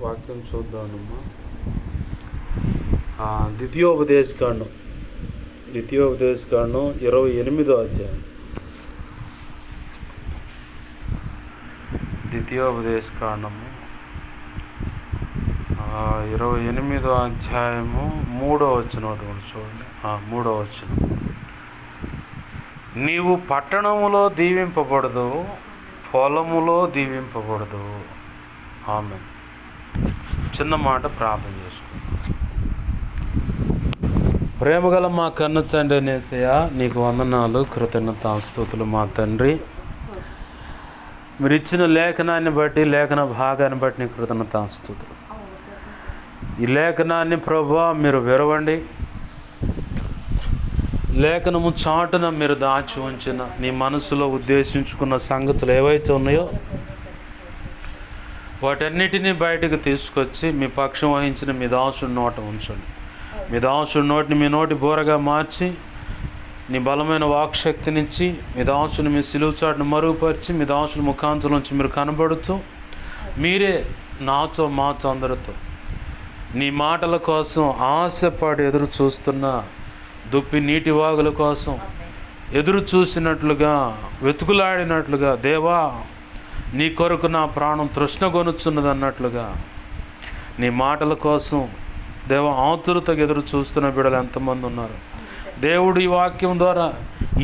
వాక్యం చూద్దామమ్మా. ద్వితీయోపదేశకాండం 28వ అధ్యాయం. ద్వితీయోపదేశకాండము 28వ అధ్యాయము 3వ వచనం చూడండి. 3వ వచనం. నీవు పట్టణములో దీవింపబడదు, పొలములో దీవింపబడదు. ఆమేన్. చిన్న మాట ప్రార్థన చేసుకుందాం. ప్రేమగల మా కన్ను తండ్రి యేసయ్య, నీకు వందనాలు, కృతజ్ఞతాస్తుతులు మా తండ్రి. మీరు ఇచ్చిన లేఖనాన్ని బట్టి, లేఖన భాగాన్ని బట్టి నీ కృతజ్ఞతాస్తుతులు. ఈ లేఖనాన్ని ప్రభువా మీరు విరవండి. లేఖనము చాటున మీరు దాచి ఉంచిన నీ మనసులో ఉద్దేశించుకున్న సంగతులు ఏవైతే ఉన్నాయో వాటన్నిటినీ బయటకు తీసుకొచ్చి మీ పక్షం వహించిన మీ దాసుడి నోట ఉంచండి. మీ దాసుడి నోటిని మీ నోటి బోరగా మార్చి నీ బలమైన వాక్శక్తినిచ్చి మీ దాసుని మీ సిలువ చాటును మరుగుపరిచి మీ దాసుని ముఖాంతుల నుంచి మీరు కనబడుతూ మీరే నాతో మాతో అందరితో నీ మాటల కోసం ఆశపడి ఎదురు చూస్తున్న దుప్పి నీటి వాగుల కోసం ఎదురు చూసినట్లుగా, వెతుకులాడినట్లుగా, దేవా నీ కొరకు నా ప్రాణం తృష్ణగొనుచున్నది అన్నట్లుగా నీ మాటల కోసం దేవా ఆతురతగా ఎదురు చూస్తున్న బిడ్డలు ఎంతమంది ఉన్నారు. దేవుడు ఈ వాక్యం ద్వారా,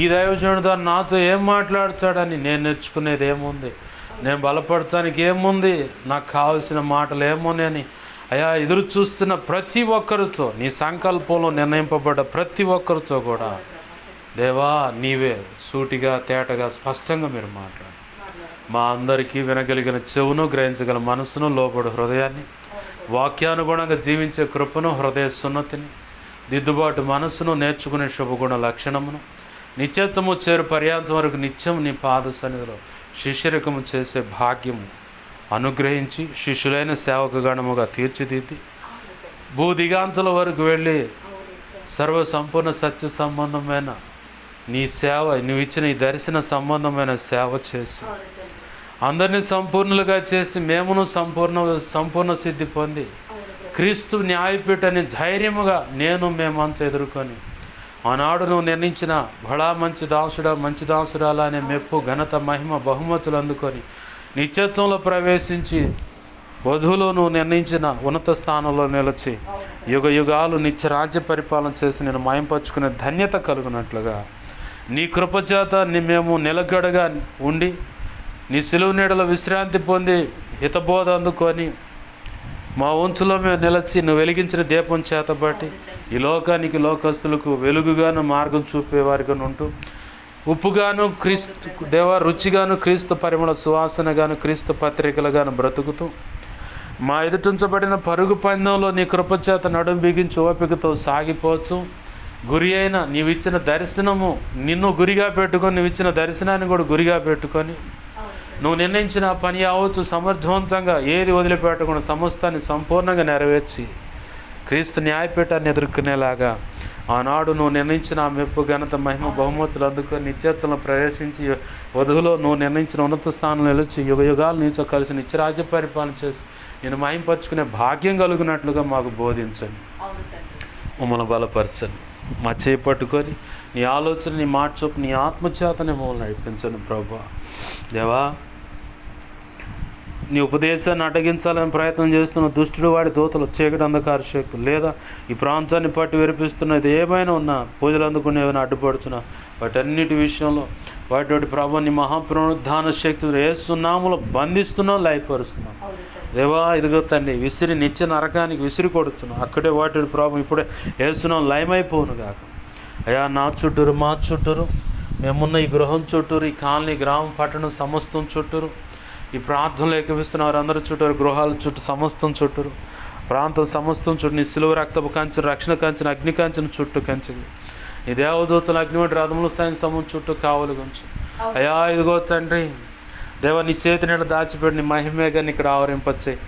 ఈ దైవజనుడి ద్వారా నాతో ఏం మాట్లాడతాడని నేను నేర్చుకునేది ఏముంది, నేను బలపడటానికి ఏముంది, నాకు కావలసిన మాటలు ఏముంది అని అయా ఎదురు చూస్తున్న ప్రతి ఒక్కరితో, నీ సంకల్పంలో నిర్ణయింపబడ్డ ప్రతి ఒక్కరితో కూడా దేవా నీవే సూటిగా తేటగా స్పష్టంగా మీరు మాట్లాడు. మా అందరికీ వినగలిగిన చెవును, గ్రహించగల మనసును, లోబడు హృదయాన్ని, వాక్యానుగుణంగా జీవించే కృపను, హృదయ సున్నతిని, దిద్దుబాటు మనసును, నేర్చుకునే శుభగుణ లక్షణమును, నిత్యత్వము చేరు పర్యాంతం వరకు నిత్యం నీ పాద సన్నిధిలో శిష్యరికము చేసే భాగ్యము అనుగ్రహించి శిష్యులైన సేవకగణముగా తీర్చిదిద్ది భూదిగాంతుల వరకు వెళ్ళి సర్వసంపూర్ణ సత్య సంబంధమైన నీ సేవ, నువ్వు ఇచ్చిన ఈ దర్శన సంబంధమైన సేవ చేసి అందరినీ సంపూర్ణులుగా చేసి మేమును సంపూర్ణ సిద్ధి పొంది క్రీస్తు న్యాయపీఠని ధైర్యముగా మేమంతా ఎదుర్కొని ఆనాడు నువ్వు నిర్ణయించిన బడా మంచి దాసుడా, మంచి దాసురాలా అనే మెప్పు, ఘనత, మహిమ, బహుమతులు అందుకొని నిత్యత్వంలో ప్రవేశించి వధువులో నువ్వు నిర్ణయించిన ఉన్నత స్థానంలో నిలిచి యుగ యుగాలు నిత్య రాజ్య పరిపాలన చేసి నేను మయంపరుచుకునే ధన్యత కలుగునట్లుగా నీ కృపచేత మేము నిలకడగా ఉండి నీ సిలువ నీడలో విశ్రాంతి పొంది హితబోధ అందుకొని మా వంచులో మేము నిలిచి నువ్వు వెలిగించిన దీపం చేతబట్టి ఈ లోకానికి, లోకస్తులకు వెలుగుగాను మార్గం చూపేవారిగా ఉంటూ ఉప్పుగాను క్రీస్తు దేవ రుచిగాను, క్రీస్తు పరిమళ సువాసనగాను, క్రీస్తు పత్రికలుగాను బ్రతుకుతూ మా ఎదుటించబడిన పరుగు పందెంలో నీ కృపచేత నడుం బిగించి ఓపికతో సాగిపోవచ్చు. గురి అయిన నీవిచ్చిన దర్శనము నిన్ను గురిగా పెట్టుకొని, నువ్వు ఇచ్చిన దర్శనాన్ని కూడా గురిగా పెట్టుకొని నువ్వు నిర్ణయించిన పని అవచ్చు సమర్థవంతంగా ఏది వదిలిపెట్టకుండా సమస్తాన్ని సంపూర్ణంగా నెరవేర్చి క్రీస్తు న్యాయపీఠాన్ని ఎదుర్కొనేలాగా ఆనాడు నువ్వు నిర్ణయించిన ఆ మెప్పు, ఘనత, మహిమ, బహుమతులు అందుకొని నిత్యత్వంలో ప్రవేశించి వధువులో నువ్వు నిర్ణయించిన ఉన్నత స్థానంలో నిలిచి యుగ యుగాలు నీతో కలిసి నిత్యరాజ్య పరిపాలన చేసి నేను మహింపరుచుకునే భాగ్యం కలుగునట్లుగా మాకు బోధించండి, మమ్మల్ని బలపరచండి. మా చేయి పట్టుకొని నీ ఆలోచన, నీ మాట చొప్పు, నీ ఆత్మచేతనే మమ్మల్ని నడిపించండి ప్రభువా. దేవా నీ ఉపదేశాన్ని అడ్డగించాలని ప్రయత్నం చేస్తున్న దుష్టుడు, వాడి దూతలు, చీకటి అంధకార శక్తులు లేదా ఈ ప్రాంతాన్ని పట్టి విరిపిస్తున్నది ఏమైనా ఉన్నా, పూజలు అందుకుని ఏమైనా అడ్డుపడుతున్నా వాటన్నిటి విషయంలో వాటి ప్రభు నీ మహాపునరుద్ధాన శక్తులు యేసునామములో బంధిస్తున్నాం, లయపరుస్తున్నాం. దేవా ఇదిగో తండ్రి విసిరి నిత్య నరకానికి విసిరి కొడుతున్నాం. అక్కడే వాటి ప్రభు ఇప్పుడే యేసునాం లయమైపోను కాక. అయ్యా నా చుట్టూరు, మా చుట్టూరు, మేమున్న ఈ గృహం చుట్టూరు, ఈ కాలనీ, గ్రామం, పట్టణం సమస్తం చుట్టూరు, ఈ ప్రార్థనలు ఏకవిస్తున్న వారందరి చుట్టూరు, గృహాల చుట్టూ సమస్తం చుట్టూరు, ప్రాంతం సమస్తం చుట్టూ నీ సిలువ రక్తపు కంచె, రక్షణ కంచెను, అగ్ని కంచెను చుట్టూ కంచెలు, నీ దేవదూతలు అగ్నివంటి రథములు సాయం సమం చుట్టూ కావలి కొంచెం. అయ్యా ఇదిగో తండ్రి దేవా నీ చేతి నీడ దాచిపెట్టి నీ మహిమేగా ఇక్కడ ఆవరింపచ్చాయి.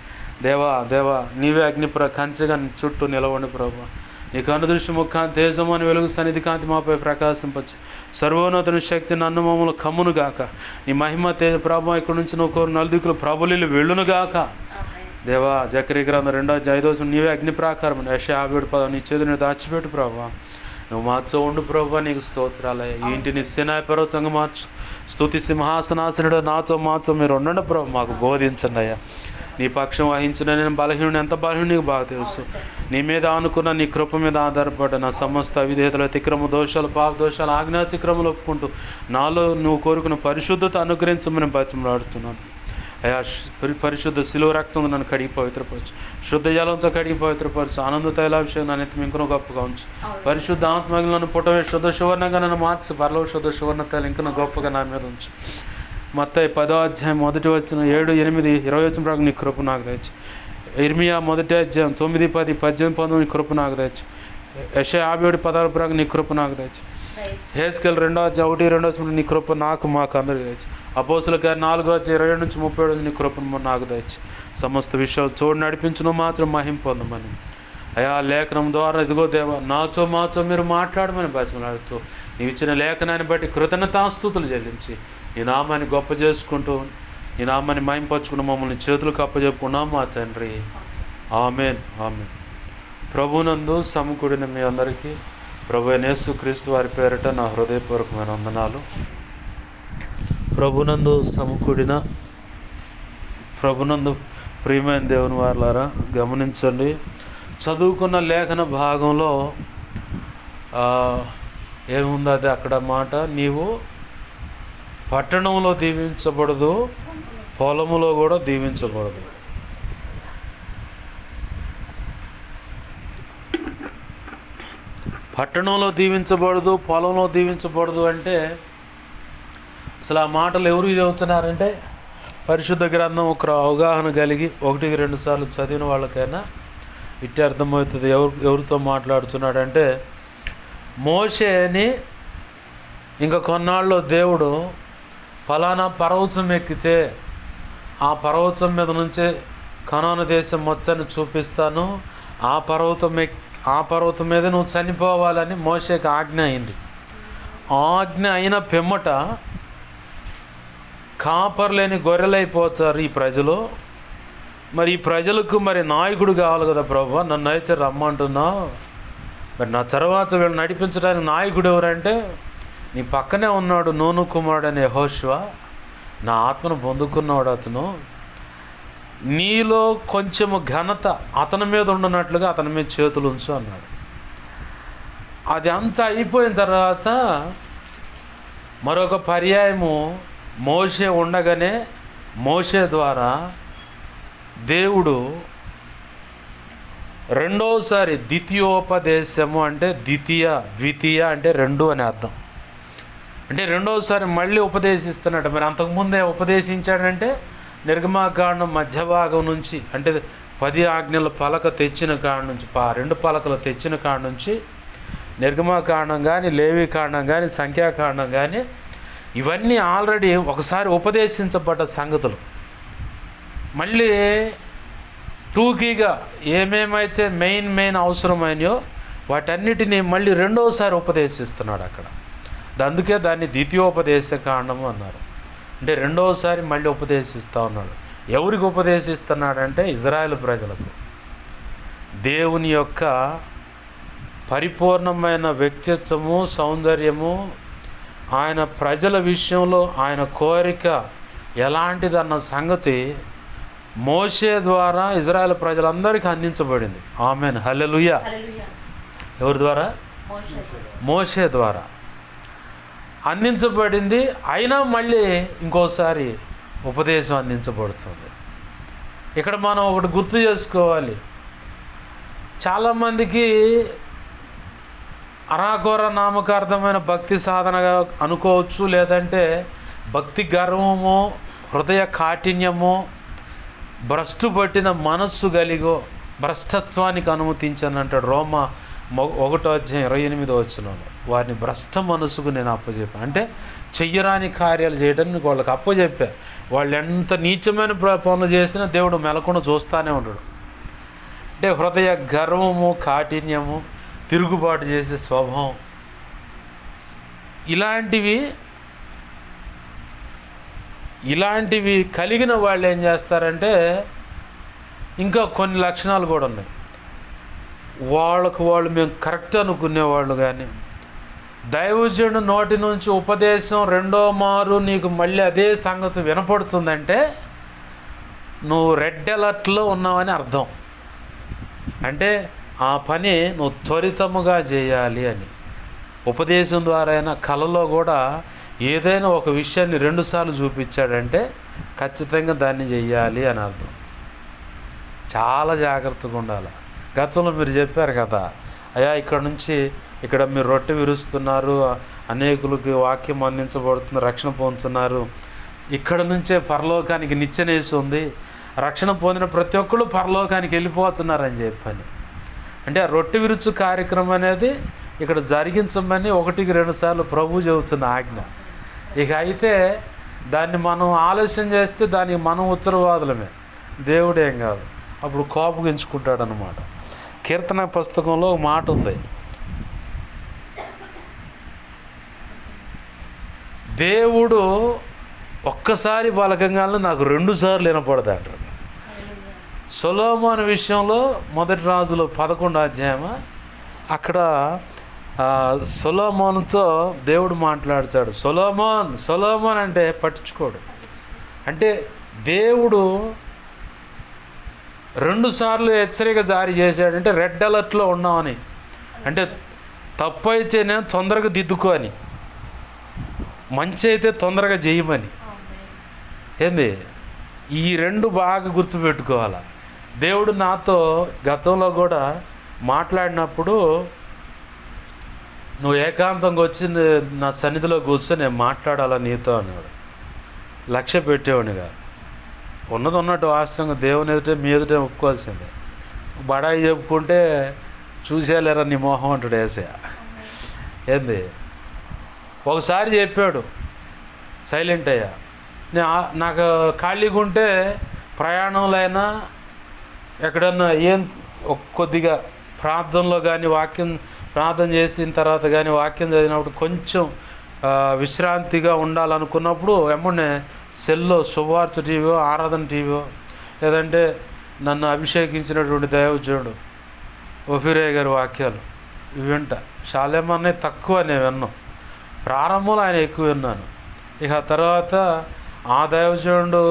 దేవా నీవే అగ్నిపుర కంచెగా చుట్టూ నిలవండి ప్రభు. నీకు అనుదృష్టి ముఖాన్ని తేజమని వెలుగు సన్నిధి కాంతి మాపై ప్రకాశింపచ్చు. సర్వోన్నతుని శక్తి నన్ను మమ్మల్ని కమ్మును గాక. నీ మహిమ తేజ ప్రభావం ఇక్కడి నుంచి నువ్వు కోరు నలుదిక్కులు ప్రభులీలు వెళ్ళును గాక. దేవా జకరీ గ్రంథం 2:5 నీవే అగ్ని ప్రాకారం యెషయా 50:10 నీ చేతుని దాచిపెట్టు ప్రభా. నువ్వు మాతో ఉండు ప్రభా, నీకు స్తోత్రాలే. ఈ ఇంటిని సినాయి పర్వతంగా మార్చు. స్తుతి సింహాసనాసనుడు మాతో మీరు ఉండండి ప్రభు, మాకు బోధించండి అయ్యా. నీ పక్షం వహించిన నేను బలహీనుడు, ఎంత బలహీనుడు నీకు బాగా తెలుసు. నీ మీద ఆనుకున్న నీ కృప మీద ఆధారపడ్డ నా సమస్త అవిధేయతలు, అతిక్రమ దోషాలు, పాప దోషాలు, ఆజ్ఞాతిక్రమలు ఒప్పుకుంటూ నాలో నువ్వు కోరుకున్న పరిశుద్ధత అనుగ్రహించమని బతిమలాడుతున్నాను అయ్యా. పరిశుద్ధ శిలువ రక్తం నన్ను కడిగి పవిత్రపరచు, శుద్ధ జలంతో కడిగి పవిత్రపరచు. ఆనంద తైలాభిషేకం నన్ను ఎత్తి ఇంకనూ గొప్పగా ఉంచు. పరిశుద్ధ ఆత్మగిలి నన్ను పుట్టమే శుద్ధ సువర్ణంగా నన్ను మార్చి పరలో శుద్ధ సువర్ణ తైలం ఇంకనూ గొప్పగా నా మీద ఉంచు. మత్తయి 10:1-7-8-20 నీ కృప నాకు తెచ్చు. ఇర్మియా 1:9, 10, 18-19 నీ కృప నాకు తెచ్చు. యెషయా 57:16 నీ కృప నాకు తెచ్చు. హెస్కేల్ 2:1-2 నీ కృప మాకు అందరికీ తెచ్చు. అపోస్తుల కార్యం 4:27-37 నీ కృప నాకు తెచ్చు. సమస్త విషయాలు చూడు నడిపించును మాత్రం మహిమ పొందమని అయా. లేఖనం ద్వారా ఇదిగో దేవా మాతో మీరు మాట్లాడమని బతిమలాడుతూ నీవు ఇచ్చిన లేఖనాన్ని బట్టి కృతజ్ఞతాస్తుతులు చెల్లించి నీ నామాన్ని గొప్ప చేసుకుంటూ నీ నామాన్ని మహింపరచుకుని మమ్మల్ని చేతులకు అప్పచెప్పుకున్నాం మా తండ్రి. Amen amen. ప్రభునందు సమకూడిన మీ అందరికీ ప్రభు అయిన యేసుక్రీస్తు వారి పేరిట నా హృదయపూర్వకమైన వందనాలు. ప్రభునందు సమకూడిన ప్రభునందు ప్రియమైన దేవుని వారలారా గమనించండి. చదువుకున్న లేఖన భాగంలో ఏముంది అది అక్కడ మాట, నీవు పట్టణంలో దీవించబడదు, పొలములో కూడా దీవించబడదు. పట్టణంలో దీవించబడదు, పొలంలో దీవించబడదు అంటే అసలు ఆ మాటలు ఎవరు చదువుతున్నారంటే పరిశుద్ధ గ్రంథం ఒక అవగాహన కలిగి 1-2 సార్లు చదివిన వాళ్ళకైనా ఇట్టే అర్థమవుతుంది ఎవరితో మాట్లాడుతున్నాడంటే. మోషేని ఇంకా కొన్నాళ్ళు దేవుడు ఫలానా పర్వతం ఎక్కితే ఆ పర్వతం మీద నుంచే కనాను దేశం మొత్తాన్ని చూపిస్తాను, ఆ పర్వతం మీద నువ్వు చనిపోవాలని మోషేకి ఆజ్ఞ అయింది. ఆజ్ఞ అయిన పిమ్మట కాపర్లేని గొర్రెలైపోతారు ఈ ప్రజలు. మరి ఈ ప్రజలకు మరి నాయకుడు కావాలి కదా ప్రభు, నన్ను అయితే రమ్మంటున్నావు, మరి నా తర్వాత వీళ్ళు నడిపించడానికి నాయకుడు ఎవరంటే నీ పక్కనే ఉన్నాడు నూను కుమారుడు అనే యెహోషువ, నా ఆత్మను పొందుకున్నాడు అతను. నీలో కొంచెము ఘనత అతని మీద ఉండనట్లుగా అతని మీద చేతులు ఉంచు అన్నాడు. అది అంతా అయిపోయిన తర్వాత మరొక పర్యాయము మోషే ఉండగానే మోషే ద్వారా దేవుడు రెండోసారి ద్వితీయోపదేశము అంటే ద్వితీయ అంటే రెండు అని అర్థం. అంటే రెండోసారి మళ్ళీ ఉపదేశిస్తున్నాడు. మరి అంతకుముందే ఉపదేశించాడంటే నిర్గమాకాండం మధ్య భాగం నుంచి అంటే 10 ఆజ్ఞల పలక తెచ్చిన కాడ నుంచి 2 పలకలు తెచ్చిన కాడ నుంచి నిర్గమాకాండం కానీ లేవీకాండం కానీ సంఖ్యాకాండం కానీ ఇవన్నీ ఆల్రెడీ ఒకసారి ఉపదేశించబడ్డ సంగతులు. మళ్ళీ టూకీగా ఏమేమైతే మెయిన్ అవసరమైనయో వాటన్నిటినీ మళ్ళీ రెండోసారి ఉపదేశిస్తున్నాడు అక్కడ. అందుకే దాన్ని ద్వితీయోపదేశ కాండము అన్నారు. అంటే రెండోసారి మళ్ళీ ఉపదేశిస్తూ ఉన్నాడు. ఎవరికి ఉపదేశిస్తున్నాడంటే ఇజ్రాయేల్ ప్రజలకు. దేవుని యొక్క పరిపూర్ణమైన వ్యక్తిత్వము, సౌందర్యము, ఆయన ప్రజల విషయంలో ఆయన కోరిక ఎలాంటిదన్న సంగతి మోషే ద్వారా ఇజ్రాయేల్ ప్రజలందరికీ అందించబడింది. ఆమేన్, హల్లెలూయా. ఎవరి ద్వారా? మోషే ద్వారా అందించబడింది. అయినా మళ్ళీ ఇంకోసారి ఉపదేశం అందించబడుతుంది. ఇక్కడ మనం ఒకటి గుర్తు చేసుకోవాలి. చాలామందికి అరాకొర నామకార్థమైన భక్తి సాధనగా అనుకోవచ్చు, లేదంటే భక్తి గర్వము, హృదయ కాఠిన్యము, భ్రష్టు పట్టిన మనస్సు కలిగో భ్రష్టత్వానికి అనుమతించాను అంటాడు రోమా 1:28 వారిని భ్రష్ట మనసుకు నేను అప్పచెప్పాను. అంటే చెయ్యరాని కార్యాలు చేయడానికి వాళ్ళకి అప్పచెప్పా. వాళ్ళు ఎంత నీచమైన పనులు చేసినా దేవుడు మెలకుండా చూస్తూనే ఉంటాడు. అంటే హృదయ గర్వము, కాఠిన్యము, తిరుగుబాటు చేసే స్వభావం, ఇలాంటివి కలిగిన వాళ్ళు ఏం చేస్తారంటే ఇంకా కొన్ని లక్షణాలు కూడా ఉన్నాయి. వాళ్ళు మేము కరెక్ట్ అనుకునేవాళ్ళు, కానీ దైవజనుడు నోటి నుంచి ఉపదేశం రెండో మారు నీకు మళ్ళీ అదే సంగతి వినపడుతుందంటే నువ్వు రెడ్ అలర్ట్లో ఉన్నావని అర్థం. అంటే ఆ పని నువ్వు త్వరితముగా చేయాలి అని. ఉపదేశం ద్వారా అయినా కళలో కూడా ఏదైనా ఒక విషయాన్ని రెండుసార్లు చూపించాడంటే ఖచ్చితంగా దాన్ని చెయ్యాలి అని అర్థం. చాలా జాగ్రత్తగా ఉండాలి. గతంలో మీరు చెప్పారు కదా, అయ్యా ఇక్కడ నుంచి ఇక్కడ మీరు రొట్టె విరుస్తున్నారు, అనేకులకి వాక్యం అందించబడుతుంది, రక్షణ పొందుతున్నారు, ఇక్కడ నుంచే పరలోకానికి నిచ్చెనేసి ఉంది, రక్షణ పొందిన ప్రతి ఒక్కళ్ళు పరలోకానికి వెళ్ళిపోతున్నారని చెప్పని. అంటే ఆ రొట్టె విరుచు కార్యక్రమం అనేది ఇక్కడ జరిగించమని 1-2 సార్లు ప్రభు చెబుతున్న ఆజ్ఞ. ఇక అయితే దాన్ని మనం ఆలస్యం చేస్తే దానికి మనం ఉత్తరవాదులమే, దేవుడేం కాదు. అప్పుడు కోపగించుకుంటాడు అన్నమాట. కీర్తన పుస్తకంలో ఒక మాట ఉంది, దేవుడు ఒక్కసారి పలకంగానే నాకు 2 సార్లు వినపడదు అంటాడు. సొలొమోను విషయంలో 1 రాజులు 11వ అధ్యాయమా, అక్కడ సొలొమోనుతో దేవుడు మాట్లాడతాడు. సొలొమోన్ అంటే పట్టించుకోడు. అంటే దేవుడు 2 సార్లు హెచ్చరిక జారీ చేశాడంటే రెడ్ అలర్ట్లో ఉన్నామని. అంటే తప్పు అయితేనే తొందరగా దిద్దుకో అని, మంచి అయితే తొందరగా చేయమని. ఏంది ఈ 2 బాగా గుర్తుపెట్టుకోవాలి. దేవుడు నాతో గతంలో కూడా మాట్లాడినప్పుడు, నువ్వు ఏకాంతంగా వచ్చి నా సన్నిధిలో కూర్చొని నేను మాట్లాడాలా నీతో అన్నాడు. లక్ష్య పెట్టేవాడిని కాదు. ఉన్నది ఉన్నట్టు వాస్తవంగా దేవుని ఎదుటే మీ ఎదుటే ఒప్పుకోవాల్సిందే. బడాయి చెప్పుకుంటే చూసేలేరా నీ మోహం అంటాడు యేసయ్య. ఏంది ఒకసారి చెప్పాడు, సైలెంట్ అయ్యా. నాకు ఖాళీగా ఉంటే ప్రయాణంలో అయినా ఎక్కడన్నా కొద్దిగా ప్రార్థనలో కానీ ప్రార్థన చేసిన తర్వాత కానీ వాక్యం చదివినప్పుడు కొంచెం విశ్రాంతిగా ఉండాలనుకున్నప్పుడు వెంబడే సెల్లో శుభవార్త టీవీ, ఆరాధన టీవీ, లేదంటే నన్ను అభిషేకించినటువంటి దైవజనుడు ఒఫీరే గారి వాక్యాలు ఇవి వింటా. షాలేమనే తక్కువ నేను విన్నాను, ప్రారంభంలో ఆయన ఎక్కువ విన్నాను. ఇక తర్వాత ఆ దైవజనుడు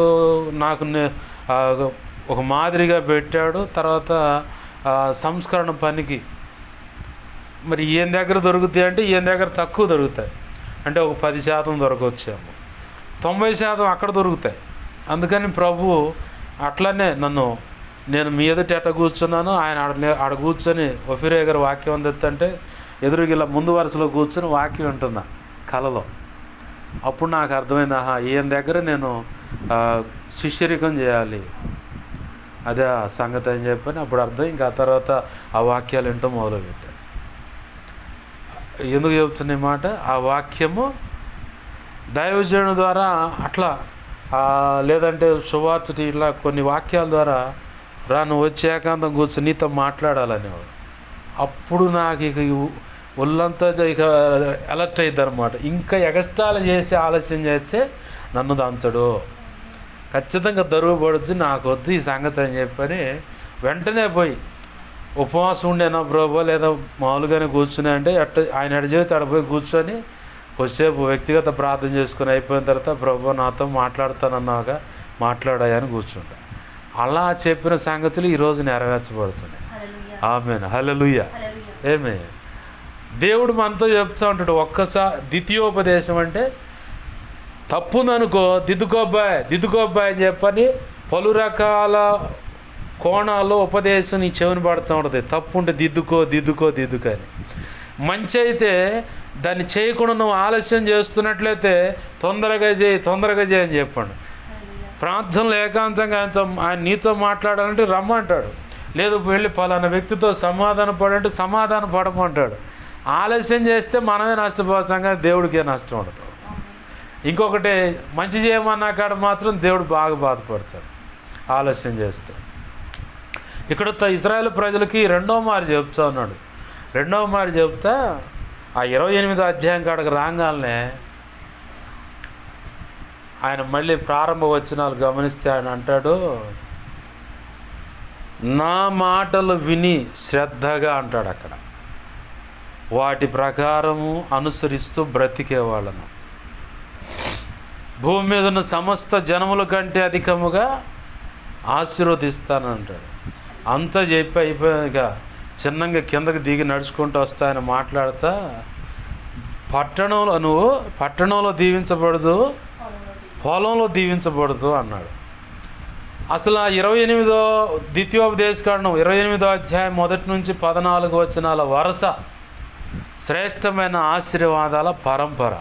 నాకు ఒక మాదిరిగా పెట్టాడు. తర్వాత సంస్కరణ పనికి మరి ఈయన దగ్గర దొరుకుతాయి అంటే ఈయన దగ్గర తక్కువ దొరుకుతాయి. అంటే ఒక 10% దొరకొచ్చాము, 90% అక్కడ దొరుకుతాయి. అందుకని ప్రభు అట్లనే నేను మీ ఎదుట ఎట్ట కూర్చున్నాను, ఆయన ఆడ కూర్చొని ఒఫీరే గారు వాక్యం అందిస్తుంటే ఎదురుగిలా ముందు వరుసలో కూర్చొని వాక్యం వింటున్నా కలలో. అప్పుడు నాకు అర్థమైంది, ఈయన దగ్గర నేను శిష్యరికం చేయాలి, అదే ఆ సంగతి అని చెప్పని అప్పుడు అర్థం. ఇంకా ఆ తర్వాత ఆ వాక్యాలు వింటూ మొదలుపెట్టాను. ఎందుకు చెబుతున్న మాట, ఆ వాక్యము దైవజనుడి ద్వారా అట్లా, లేదంటే సువార్త ఇట్లా కొన్ని వాక్యాల ద్వారా నువ్వు వచ్చి ఏకాంతం కూర్చొని నీతో మాట్లాడాలనేవాడు. అప్పుడు నాకు ఇక ఒళ్ళంతా ఇక అలర్ట్ అయ్యిద్ది అనమాట. ఇంకా ఎగస్ట్రాలు చేసి ఆలస్యం చేస్తే నన్ను దంచడు, ఖచ్చితంగా దరువుపడుద్ది, నాకు వద్దు ఈ సంగతి అని చెప్పని వెంటనే పోయి ఉపవాసం ఉండేనా ప్రభు, లేదా మామూలుగానే కూర్చుని అంటే ఆయన అడిచేది అడపోయి కూర్చొని కొద్దిసేపు వ్యక్తిగత ప్రార్థన చేసుకుని అయిపోయిన తర్వాత ప్రభు నాతో మాట్లాడతానన్నాగా మాట్లాడాయని కూర్చుంటా. అలా చెప్పిన సంగతులు ఈరోజు నెరవేర్చబడుతున్నాయి. ఆమేన్, హల్లెలూయా. ఏమే దేవుడు మనతో చెప్తూ ఉంటాడు. ఒక్కసారి ద్వితీయోపదేశం అంటే తప్పుందనుకో దిద్దుకోబ్బాయి అని చెప్పని పలు రకాల కోణాల్లో ఉపదేశం నీ చెవిని పడుతూ ఉంటుంది. తప్పు ఉంటే దిద్దుకో అని. మంచి అయితే దాన్ని చేయకుండా నువ్వు ఆలస్యం చేస్తున్నట్లయితే తొందరగా చేయి అని చెప్పండి. ప్రార్థనలు ఏకాంతంగా ఆయన నీతో మాట్లాడాలంటే రమ్మంటాడు, లేదు వెళ్ళి పలానా వ్యక్తితో సమాధాన పడమంటాడు. ఆలస్యం చేస్తే మనమే నష్టపోతాం, కానీ దేవుడికే నష్టం ఉండదు. ఇంకొకటి, మంచి చేయమన్నా కాడ మాత్రం దేవుడు బాగా బాధపడతాడు ఆలస్యం చేస్తే. ఇక్కడ ఇశ్రాయేలు ప్రజలకి 2వ మారు చెప్తా ఉన్నాడు. 2వ మారు చెప్తా ఆ 28వ అధ్యాయం కాడకు రాగానే ఆయన మళ్ళీ ప్రారంభ వచనాలు గమనిస్తే ఆయన అంటాడు, నా మాటలు విని శ్రద్ధగా అంటాడు అక్కడ, వాటి ప్రకారము అనుసరిస్తూ బ్రతికే వాళ్ళను భూమి మీద ఉన్న సమస్త జనముల కంటే అధికముగా ఆశీర్వదిస్తానంటాడు. అంతా చెప్పి అయిపోయాక చిన్నగా కిందకి దిగి నడుచుకుంటూ వస్తాయని మాట్లాడుతా, నువ్వు పట్టణంలో దీవించబడదు, పొలంలో దీవించబడదు అన్నాడు. అసలు 28వ ద్వితీయోపదేశకాండం 28వ అధ్యాయం 1 నుంచి 14 వచనాల వరుస శ్రేష్టమైన ఆశీర్వాదాల పరంపర.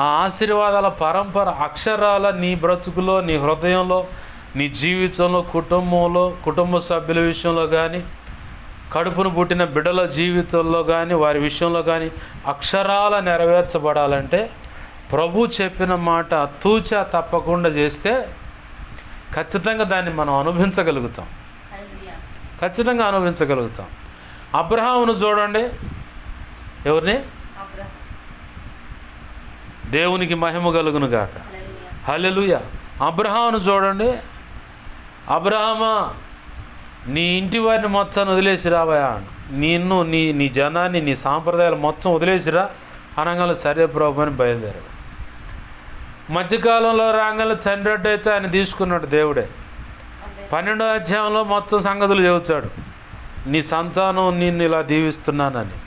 ఆ ఆశీర్వాదాల పరంపర అక్షరాల నీ బ్రతుకులో, నీ హృదయంలో, నీ జీవితంలో, కుటుంబ సభ్యుల విషయంలో కానీ, కడుపును పుట్టిన బిడ్డల జీవితంలో కానీ, వారి విషయంలో కానీ అక్షరాల నెరవేర్చబడాలంటే ప్రభు చెప్పిన మాట తూచా తప్పకుండా చేస్తే ఖచ్చితంగా దాన్ని మనం అనుభవించగలుగుతాం. ఖచ్చితంగా అనుభవించగలుగుతాం. అబ్రహామును చూడండి, ఎవరిని? దేవునికి మహిమ కలుగును గాక. హల్లెలూయా. అబ్రహామును చూడండి, అబ్రహామా నీ ఇంటి వారిని మొత్తాన్ని వదిలేసి రావయా, నిన్ను నీ జనాన్ని, నీ సాంప్రదాయాలు మొత్తం వదిలేసిరా అనగానే సరే ప్రభు అని బయలుదేరాడు. మధ్యకాలంలో రాగానే తండ్రి అయితే ఆయన తీసుకున్నాడు దేవుడే. 12వ అధ్యాయంలో మొత్తం సంగతులు చెబుతాడు, నీ సంతానం నిన్ను ఇలా దీవిస్తున్నానని,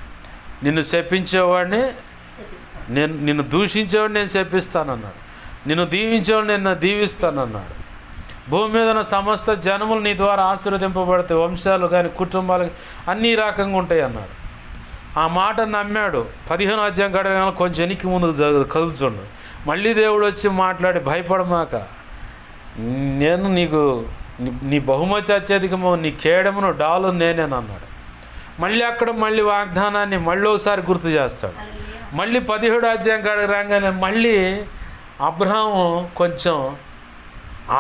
నిన్ను శపించేవాడిని నిన్ను దూషించేవాడిని నేను శపిస్తానన్నాడు, నిన్ను దీవించేవాడిని నేను దీవిస్తానన్నాడు. భూమి మీద ఉన్న సమస్త జనములు నీ ద్వారా ఆశీర్వదింపబడితే వంశాలు కానీ కుటుంబాలు అన్నీ రకంగా ఉంటాయి అన్నాడు. ఆ మాట నమ్మాడు. 15వ అధ్యాయం గడవ కొంచెం వెనక్కి ముందుకు కదులుచుండు. మళ్ళీ దేవుడు వచ్చి మాట్లాడి, భయపడమాక, నేను నీకు నీ బహుమతి అత్యధికము, నీ కేడమును డాలు నేనేనన్నాడు. మళ్ళీ వాగ్దానాన్ని మళ్ళీ ఒకసారి గుర్తు చేస్తాడు. మళ్ళీ 17వ అధ్యాయం కాడికి రాగానే మళ్ళీ అబ్రహాము కొంచెం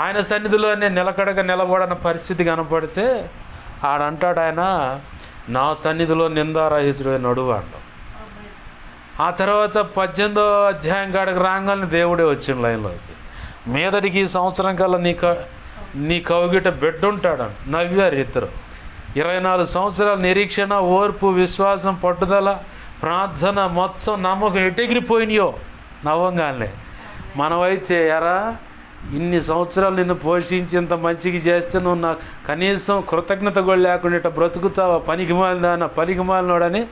ఆయన సన్నిధిలోనే నిలకడగా నిలబడని పరిస్థితి కనపడితే ఆడంటాడు, ఆయన నా సన్నిధిలో నిందారహితుడు నడువు అంటాం. ఆ తర్వాత 18వ అధ్యాయం కాడికి రాగానే దేవుడే వచ్చిన లైన్లోకి, మీదటికి ఈ సంవత్సరం కల్లా నీ కౌగిట బిడ్డ ఉంటాడు. నవ్వారు ఇద్దరు. 24 సంవత్సరాల నిరీక్షణ, ఓర్పు, విశ్వాసం, పట్టుదల, ప్రార్థన, మొత్తం నమ్మకం ఎటెగిరిపోయినాయో నవ్వంగానే. మనమైతే ఎరా ఇన్ని సంవత్సరాలు నిన్ను పోషించి ఇంత మంచిగా చేస్తే నువ్వు నాకు కనీసం కృతజ్ఞత కూడా లేకుండా ఇట్లా బ్రతుకుతావా, పనికిమాలినోడని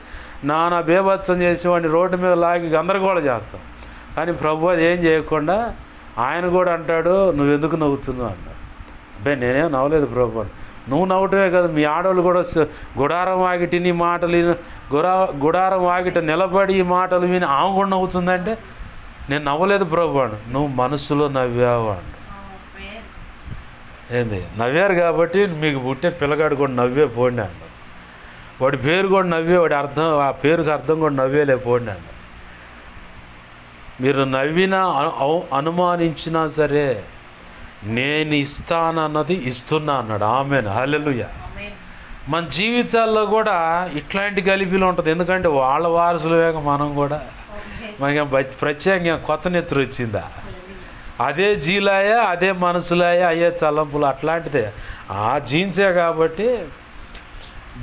నానా బేభత్సం చేసేవాడిని రోడ్డు మీద లాగి గందరగోళం చేస్తాం. కానీ ప్రభు అది ఏం చేయకుండా ఆయన కూడా అంటాడు, నువ్వెందుకు నవ్వుతున్నావు అన్నాడు. నేనేం నవ్వలేదు ప్రభు. నువ్వు నవ్వటమే కదా, మీ ఆడవాళ్ళు కూడా గుడారం వాగిటి నీ మాటలు గుడారం వాగిట నిలబడి ఈ మాటలు విని ఆమె కూడా నవ్వుతుందంటే నేను నవ్వలేదు ప్రభు అను. నువ్వు మనసులో నవ్వావు అను. ఏంది నవ్వారు కాబట్టి మీకు పుట్టే పిల్లగాడు కూడా నవ్వే పోండి అన్నాడు. వాడి పేరు కూడా నవ్వే, ఆ పేరుకి అర్థం కూడా నవ్వేలే పోండి అన్నాడు. మీరు నవ్వినా అనుమానించినా సరే నేను ఇస్తానన్నది ఇస్తున్నా అన్నాడు. ఆమేన్. హల్లెలూయా. మన జీవితాల్లో కూడా ఇట్లాంటి గలిబిలు ఉంటుంది. ఎందుకంటే వాళ్ళ వారసులుగా మనం కూడా మనకి ప్రత్యేకంగా కొత్త నెత్తురు వచ్చిందా, అదే జీలాయ, అదే మనసులాయ, అయ్యే తలంపులు అట్లాంటిదే ఆ జీన్సే. కాబట్టి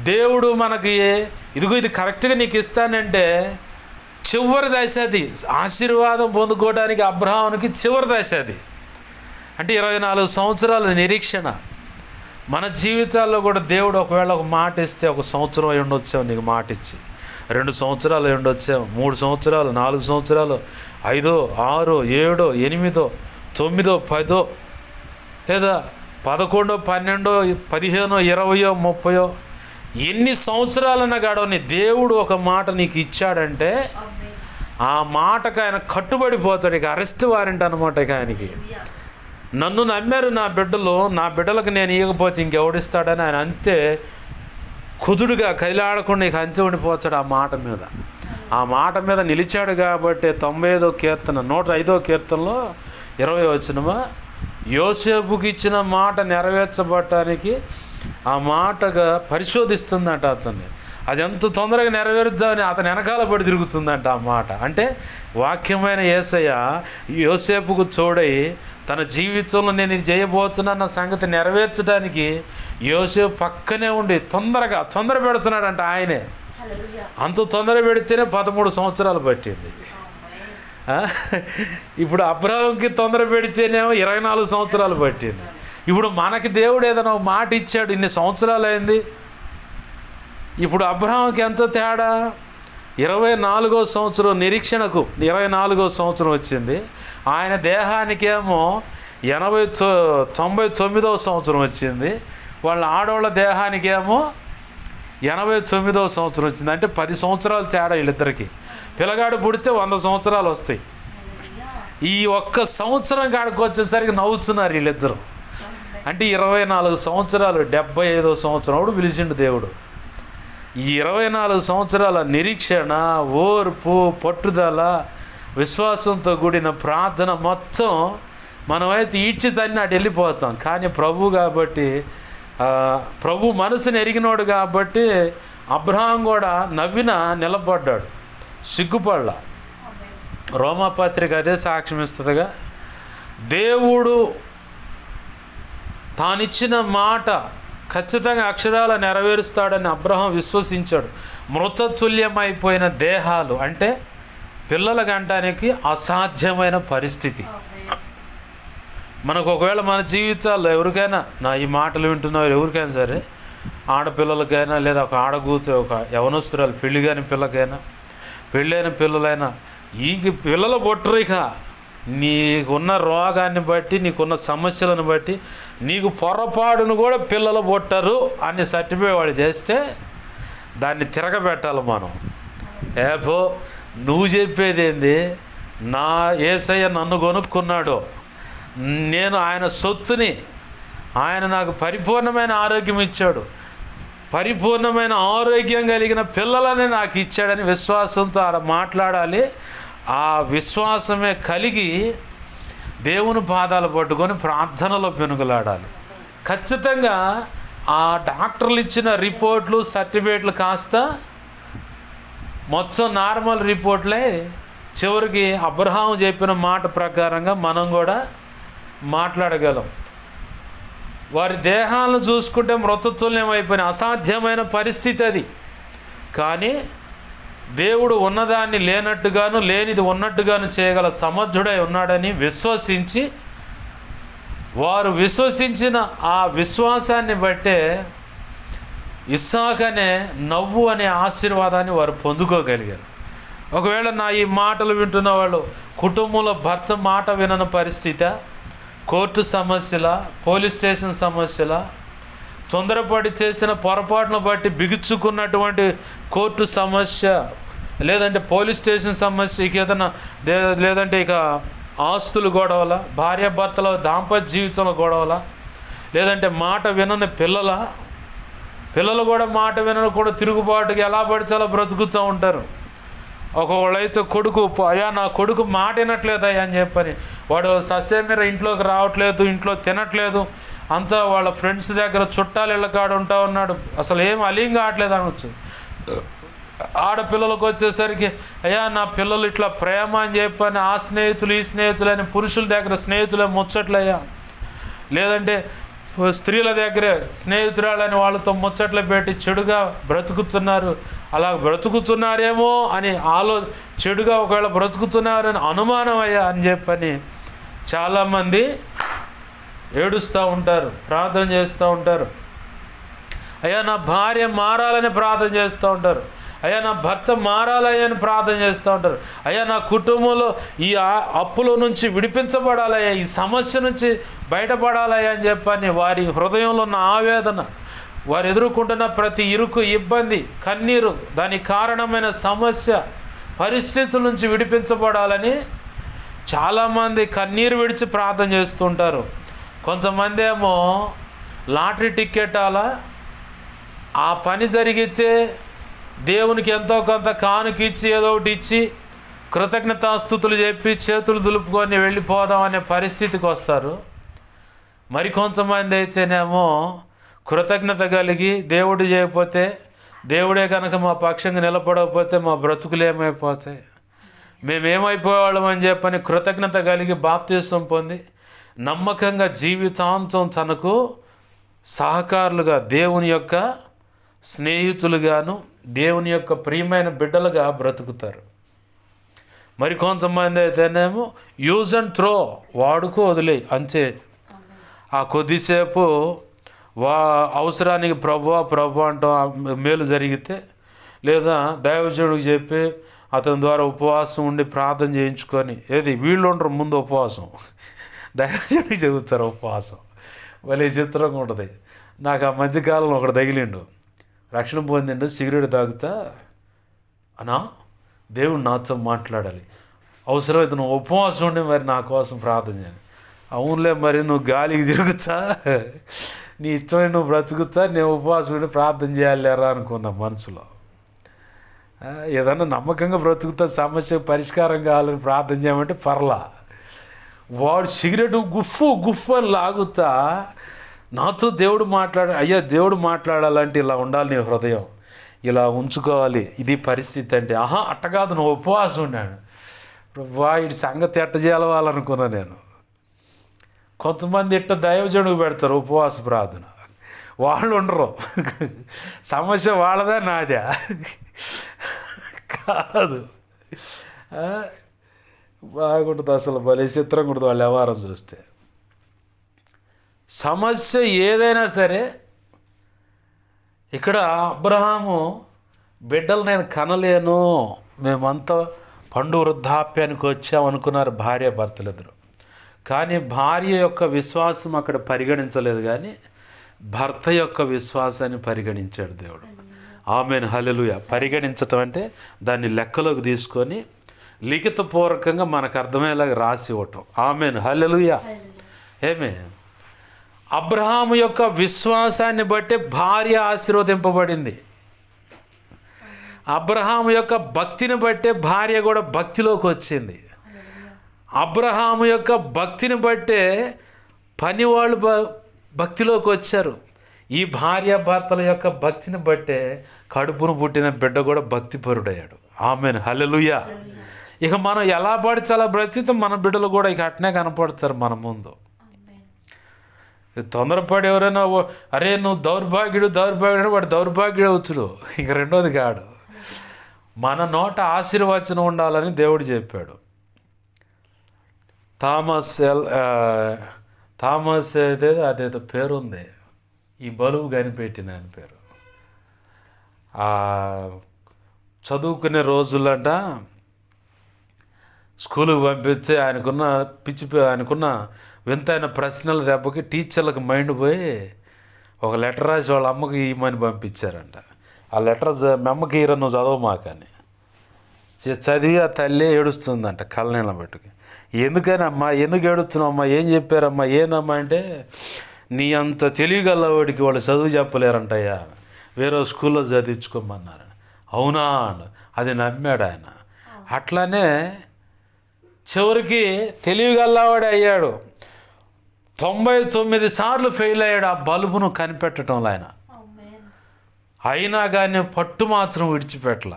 దేవుడు మనకి ఇదిగో ఇది కరెక్ట్గా నీకు ఇస్తానంటే చివరి దశ అది. ఆశీర్వాదం పొందుకోవడానికి అబ్రహామునికి చివరి దశ అది. అంటే 24 సంవత్సరాల నిరీక్షణ. మన జీవితాల్లో కూడా దేవుడు ఒకవేళ ఒక మాట ఇస్తే, 1 సంవత్సరం అయి ఉండొచ్చావు నీకు మాట ఇచ్చి, 2 సంవత్సరాలు అయి ఉండొచ్చావు, 3 సంవత్సరాలు, 4 సంవత్సరాలు, 5, 6, 7, 8, 9, 10 లేదా 11, 12, 15, 20, 30 ఎన్ని సంవత్సరాలన్నా గడవని దేవుడు ఒక మాట నీకు ఇచ్చాడంటే ఆ మాటకు ఆయన కట్టుబడిపోతాడు. ఇక అరెస్ట్ వారెంట్ అనమాట. ఇక ఆయనకి నన్ను నమ్మారు నా బిడ్డలకు నేను ఇవ్వకపోతే ఇంకెవడిస్తాడని ఆయన అంతే కుదుడుగా కైలాడకుండా ఇక అంచె ఉండిపోతాడు ఆ మాట మీద నిలిచాడు. కాబట్టి 95వ కీర్తన 105వ కీర్తనలో 20వ వచనమా, యోసేపుకి ఇచ్చిన మాట నెరవేర్చబడటానికి ఆ మాటగా పరిశోధిస్తుందంట అతన్ని. అది ఎంత తొందరగా నెరవేరుద్దామని అతని వెనకాల పడి తిరుగుతుందంట ఆ మాట. అంటే వాక్యమైన యేసయ్య యోసేపుకు తోడై తన జీవితంలో నేను ఇది చేయబోతున్నాన్న సంగతి నెరవేర్చడానికి యోసేపు పక్కనే ఉండి తొందర పెడుతున్నాడంట ఆయనే. అంత తొందర పెడితేనే 13 సంవత్సరాలు పట్టింది. ఇప్పుడు అబ్రహాంకి తొందర పెడితేనేమో 24 సంవత్సరాలు పట్టింది. ఇప్పుడు మనకి దేవుడు ఏదైనా ఒక మాట ఇచ్చాడు, ఇన్ని సంవత్సరాలు అయింది. ఇప్పుడు అబ్రహాంకి ఎంత తేడా, 24వ సంవత్సరం నిరీక్షణకు 24వ సంవత్సరం వచ్చింది. ఆయన దేహానికేమో 99వ సంవత్సరం వచ్చింది. వాళ్ళ ఆడవాళ్ళ దేహానికేమో 89వ సంవత్సరం వచ్చింది. అంటే 10 సంవత్సరాలు తేడా వీళ్ళిద్దరికి. పిల్లగాడు పుడితే 100 సంవత్సరాలు వస్తాయి. ఈ ఒక్క సంవత్సరం కాడికి వచ్చేసరికి నవ్వుతున్నారు వీళ్ళిద్దరు. అంటే 24 సంవత్సరాలు, 75వ సంవత్సరం అప్పుడు పిలిచిండు దేవుడు. ఈ 24 సంవత్సరాల నిరీక్షణ, ఓర్పు, పట్టుదల, విశ్వాసంతో కూడిన ప్రార్థన మొత్తం మనమైతే ఈడ్చితన్ని అటు వెళ్ళిపోతాం. కానీ ప్రభు కాబట్టి, ప్రభు మనసుని ఎరిగినోడు కాబట్టి అబ్రహాం కూడా నిలబడ్డాడు, సిగ్గుపడలా. రోమాపత్రిక అదే సాక్ష్యం ఇస్తుందిగా. దేవుడు తానిచ్చిన మాట ఖచ్చితంగా అక్షరాల నెరవేరుస్తాడని అబ్రహాం విశ్వసించాడు. మృతతుల్యమైపోయిన దేహాలు అంటే పిల్లలు కంటానికి అసాధ్యమైన పరిస్థితి. మనకు ఒకవేళ మన జీవితాల్లో ఎవరికైనా, నా ఈ మాటలు వింటున్న ఎవరికైనా సరే, ఆడపిల్లలకైనా లేదా ఒక ఆడకూతురు, ఒక యవనస్తురాలు పెళ్ళి కాని పిల్లకైనా, పెళ్ళైన పిల్లలైనా, ఈ పిల్లలు పుట్టరిక నీకున్న రోగాన్ని బట్టి, నీకున్న సమస్యలను బట్టి నీకు పొరపాటును కూడా పిల్లలు పుట్టరు అని సర్టిఫికేట్ వాడు చేస్తే దాన్ని తిరగబెట్టాలి మనం. ఏపో నువ్వు చెప్పేది ఏంది, నా యేసయ్య నన్ను కొనుక్కున్నాడు, నేను ఆయన సొత్తుని, ఆయన నాకు పరిపూర్ణమైన ఆరోగ్యం ఇచ్చాడు, పరిపూర్ణమైన ఆరోగ్యం కలిగిన పిల్లలని నాకు ఇచ్చాడని విశ్వాసంతో ఆడ మాట్లాడాలి. ఆ విశ్వాసమే కలిగి దేవుని పాదాలు పట్టుకొని ప్రార్థనలో పెనుగులాడాలి. ఖచ్చితంగా ఆ డాక్టర్లు ఇచ్చిన రిపోర్ట్లు, సర్టిఫికేట్లు కాస్త మొత్తం నార్మల్ రిపోర్ట్లే. చివరికి అబ్రహాము చెప్పిన మాట ప్రకారంగా మనం కూడా మాట్లాడగలం. వారి దేహాలను చూసుకుంటే మృతతుల్యమైపోయిన అసాధ్యమైన పరిస్థితి అది. కానీ దేవుడు ఉన్నదాన్ని లేనట్టుగాను, లేనిది ఉన్నట్టుగాను చేయగల సమర్థుడై ఉన్నాడని విశ్వసించి, వారు విశ్వసించిన ఆ విశ్వాసాన్ని బట్టే ఇస్సాకు అనే నవ్వు అనే ఆశీర్వాదాన్ని వారు పొందుకోగలిగారు. ఒకవేళ నా ఈ మాటలు వింటున్న వాళ్ళు కుటుంబంలో భర్త మాట వినని పరిస్థితి, కోర్టు సమస్యల, పోలీస్ స్టేషన్ సమస్యల, తొందరపడి చేసిన పొరపాటును బట్టి బిగుచుకున్నటువంటి కోర్టు సమస్య, లేదంటే పోలీస్ స్టేషన్ సమస్య, ఇక ఏదైనా లేదంటే ఇక ఆస్తులు గొడవల, భార్యాభర్తల దాంపత్య జీవితంలో గొడవల, లేదంటే మాట వినని పిల్లలు కూడా మాట వినని కూడా తిరుగుబాటుగా ఎలా పడితే అలా బ్రతుకుతూ ఉంటారు. ఒకళ్ళైతే కొడుకు, అయ్యా నా కొడుకు మాట వినట్లేదయ్యా అని చెప్పని వాడు ససేమిర ఇంట్లోకి రావట్లేదు, ఇంట్లో తినట్లేదు, అంతా వాళ్ళ ఫ్రెండ్స్ దగ్గర చుట్టాలు ఇళ్ళ కాడ ఉంటా ఉన్నాడు, అసలు ఏం అలీం కావట్లేదు అనొచ్చు. ఆడపిల్లలకు వచ్చేసరికి అయ్యా నా పిల్లలు ఇట్లా ప్రేమ అని చెప్పని ఆ స్నేహితులు ఈ స్నేహితులు అని పురుషుల దగ్గర స్నేహితులే ముచ్చట్లయ్యా, లేదంటే స్త్రీల దగ్గరే స్నేహితురాలని వాళ్ళతో ముచ్చట్లు పెట్టి చెడుగా బ్రతుకుతున్నారు. అలా బ్రతుకుతున్నారేమో అని చెడుగా ఒకవేళ బ్రతుకుతున్నారని అనుమానం అయ్యా అని చెప్పని చాలామంది ఏడుస్తూ ఉంటారు, ప్రార్థన చేస్తూ ఉంటారు. అయ్యా నా భార్య మారాలని ప్రార్థన చేస్తూ ఉంటారు, అయ్యా నా భర్త మారాలయ్యని ప్రార్థన చేస్తూ ఉంటారు, అయ్యా నా కుటుంబంలో ఈ అప్పుల నుంచి విడిపించబడాలయ్యా, ఈ సమస్య నుంచి బయటపడాలయ్యా అని చెప్పని వారి హృదయంలో ఉన్న ఆవేదన, వారు ఎదుర్కొంటున్న ప్రతి ఇరుకు, ఇబ్బంది, కన్నీరు, దానికి కారణమైన సమస్య, పరిస్థితుల నుంచి విడిపించబడాలని చాలామంది కన్నీరు విడిచి ప్రార్థన చేస్తుంటారు. కొంతమంది ఏమో లాటరీ టికెట్ అలా ఆ పని జరిగితే దేవునికి ఎంతో కొంత కానుకిచ్చి ఏదో ఒకటి ఇచ్చి కృతజ్ఞతాస్తుతులు చెప్పి చేతులు దులుపుకొని వెళ్ళిపోదాం అనే పరిస్థితికి వస్తారు. మరికొంతమంది అయితేనేమో కృతజ్ఞత కలిగి దేవుడు చేయకపోతే, దేవుడే కనుక మా పక్షంగా నిలబడకపోతే మా బ్రతుకులు ఏమైపోతాయి, మేమేమైపోయేవాళ్ళం అని చెప్పని కృతజ్ఞత కలిగి బాప్తిసం పొంది నమ్మకంగా జీవితాంతం తనకు సహకారులుగా, దేవుని యొక్క స్నేహితులుగాను, దేవుని యొక్క ప్రియమైన బిడ్డలుగా బ్రతుకుతారు. మరి కొంతమంది అయితేనేమో యూజ్ అండ్ త్రో, వాడుకో వదిలే అంతే. ఆ కొద్దిసేపు అవసరానికి ప్రభు అంటాం, మేలు జరిగితే, లేదా దైవజనుడికి చెప్పి అతని ద్వారా ఉపవాసం ఉండి ప్రార్థన చేయించుకొని, వీళ్ళు ఉండరు ముందు ఉపవాసం, దైవజనుడికి చెబుతారు ఉపవాసం. భలే చిత్రంగా ఉంటుంది. నాకు ఆ మధ్యకాలంలో ఒకడు తగిలిండు, రక్షణ పొందిండు, సిగరెట్ తాగుతా, అనా దేవుడు నాతో మాట్లాడాలి, అవసరమైతే నువ్వు ఉపవాసం ఉండి మరి నా కోసం ప్రార్థన చేయాలి. అవునులే, మరి నువ్వు గాలికి తిరుగుతా, నీ ఇష్టమైన నువ్వు బ్రతుకుతా, నేను ఉపవాసం ఉండి ప్రార్థన చేయాలేరా అనుకున్నా మనసులో. ఏదన్నా నమ్మకంగా బ్రతుకుతా, సమస్య పరిష్కారం కావాలని ప్రార్థన చేయమంటే పర్లా. వాడు సిగరెట్ గుఫ్ఫు అని లాగుతా, నాతో దేవుడు అయ్యా దేవుడు మాట్లాడాలంటే ఇలా ఉండాలి, నీ హృదయం ఇలా ఉంచుకోవాలి, ఇది పరిస్థితి అంటే. అట్ట కాదు, నువ్వు ఉపవాసం ఉన్నాడు. వాడి సంగతి ఎట్ట చేయాలనుకున్నా నేను. కొంతమంది ఇట్ట దైవజనుడికి పెడతారు ఉపవాస ప్రార్థన, వాళ్ళు ఉండరు. సమస్య వాళ్ళదా నాదే కాదు. బాగుంటుంది అసలు, భలే చిత్రంగా ఉంటుంది వాళ్ళ వ్యవహారం చూస్తే. సమస్య ఏదైనా సరే, ఇక్కడ అబ్రహాము బిడ్డలు నేను కనలేను, మేమంతా పండు వృద్ధాప్యానికి వచ్చామనుకున్నారు భార్య భర్తలిద్దరు. కానీ భార్య యొక్క విశ్వాసం అక్కడ పరిగణించలేదు, కానీ భర్త యొక్క విశ్వాసాన్ని పరిగణించాడు దేవుడు. ఆమేన్, హల్లెలూయా. పరిగణించటం అంటే దాన్ని లెక్కలోకి తీసుకొని లిఖితపూర్వకంగా మనకు అర్థమయ్యేలాగా రాసి ఇవ్వటం. ఆమేన్, హల్లెలూయా. ఏమే అబ్రహాము యొక్క విశ్వాసాన్ని బట్టి భార్య ఆశీర్వదింపబడింది. అబ్రహాము యొక్క భక్తిని బట్టే భార్య కూడా భక్తిలోకి వచ్చింది. అబ్రహాము యొక్క భక్తిని బట్టే పనివాళ్ళు భక్తిలోకి వచ్చారు. ఈ భార్య భర్తల యొక్క భక్తిని బట్టే కడుపును పుట్టిన బిడ్డ కూడా భక్తిపరుడయ్యాడు. ఆమేన్, హల్లెలూయా. ఇక మనం ఎలా పడితే అలా బ్రతికితే మన బిడ్డలు కూడా ఇక అట్నే కనపడతారు మన ముందు. తొందరపడి ఎవరైనా అరే నువ్వు దౌర్భాగ్యుడు వాడు దౌర్భాగ్యుడు వచ్చుడు, ఇక రెండోది కాడు. మన నోట ఆశీర్వచనం ఉండాలని దేవుడు చెప్పాడు. థామస్ అదేదో పేరుంది, ఈ బలువు కనిపెట్టిన ఆయన పేరు. చదువుకునే రోజులంట స్కూలుకి పంపించి ఆయనకున్న వింతైన ప్రశ్నల దెబ్బకి టీచర్లకు మైండ్ పోయి ఒక లెటర్ రాసి వాళ్ళ అమ్మకి ఇమ్మని పంపించారంట. ఆ లెటర్ మీ అమ్మకి ఈర నువ్వు చదవమాకని. చదివి ఆ తల్లి ఏడుస్తుందంట కళ్ళనీళ్ళ పెట్టుకు. ఎందుకనమ్మా, ఎందుకు ఏడుస్తున్నావమ్మా, ఏం చెప్పారమ్మా, ఏందమ్మా అంటే, నీ అంత తెలియగలవాడికి వాళ్ళు చదువు చెప్పలేరంటయ్యా, వేరే స్కూల్లో చదివించుకోమన్నారు. అవునా, అది నమ్మాడు ఆయన. అట్లానే చివరికి తెలియగలవాడు అయ్యాడు. 99 సార్లు ఫెయిల్ అయ్యాడు ఆ బల్బును కనిపెట్టడంలో ఆయన. అయినా కానీ పట్టు మాత్రం విడిచిపెట్టల.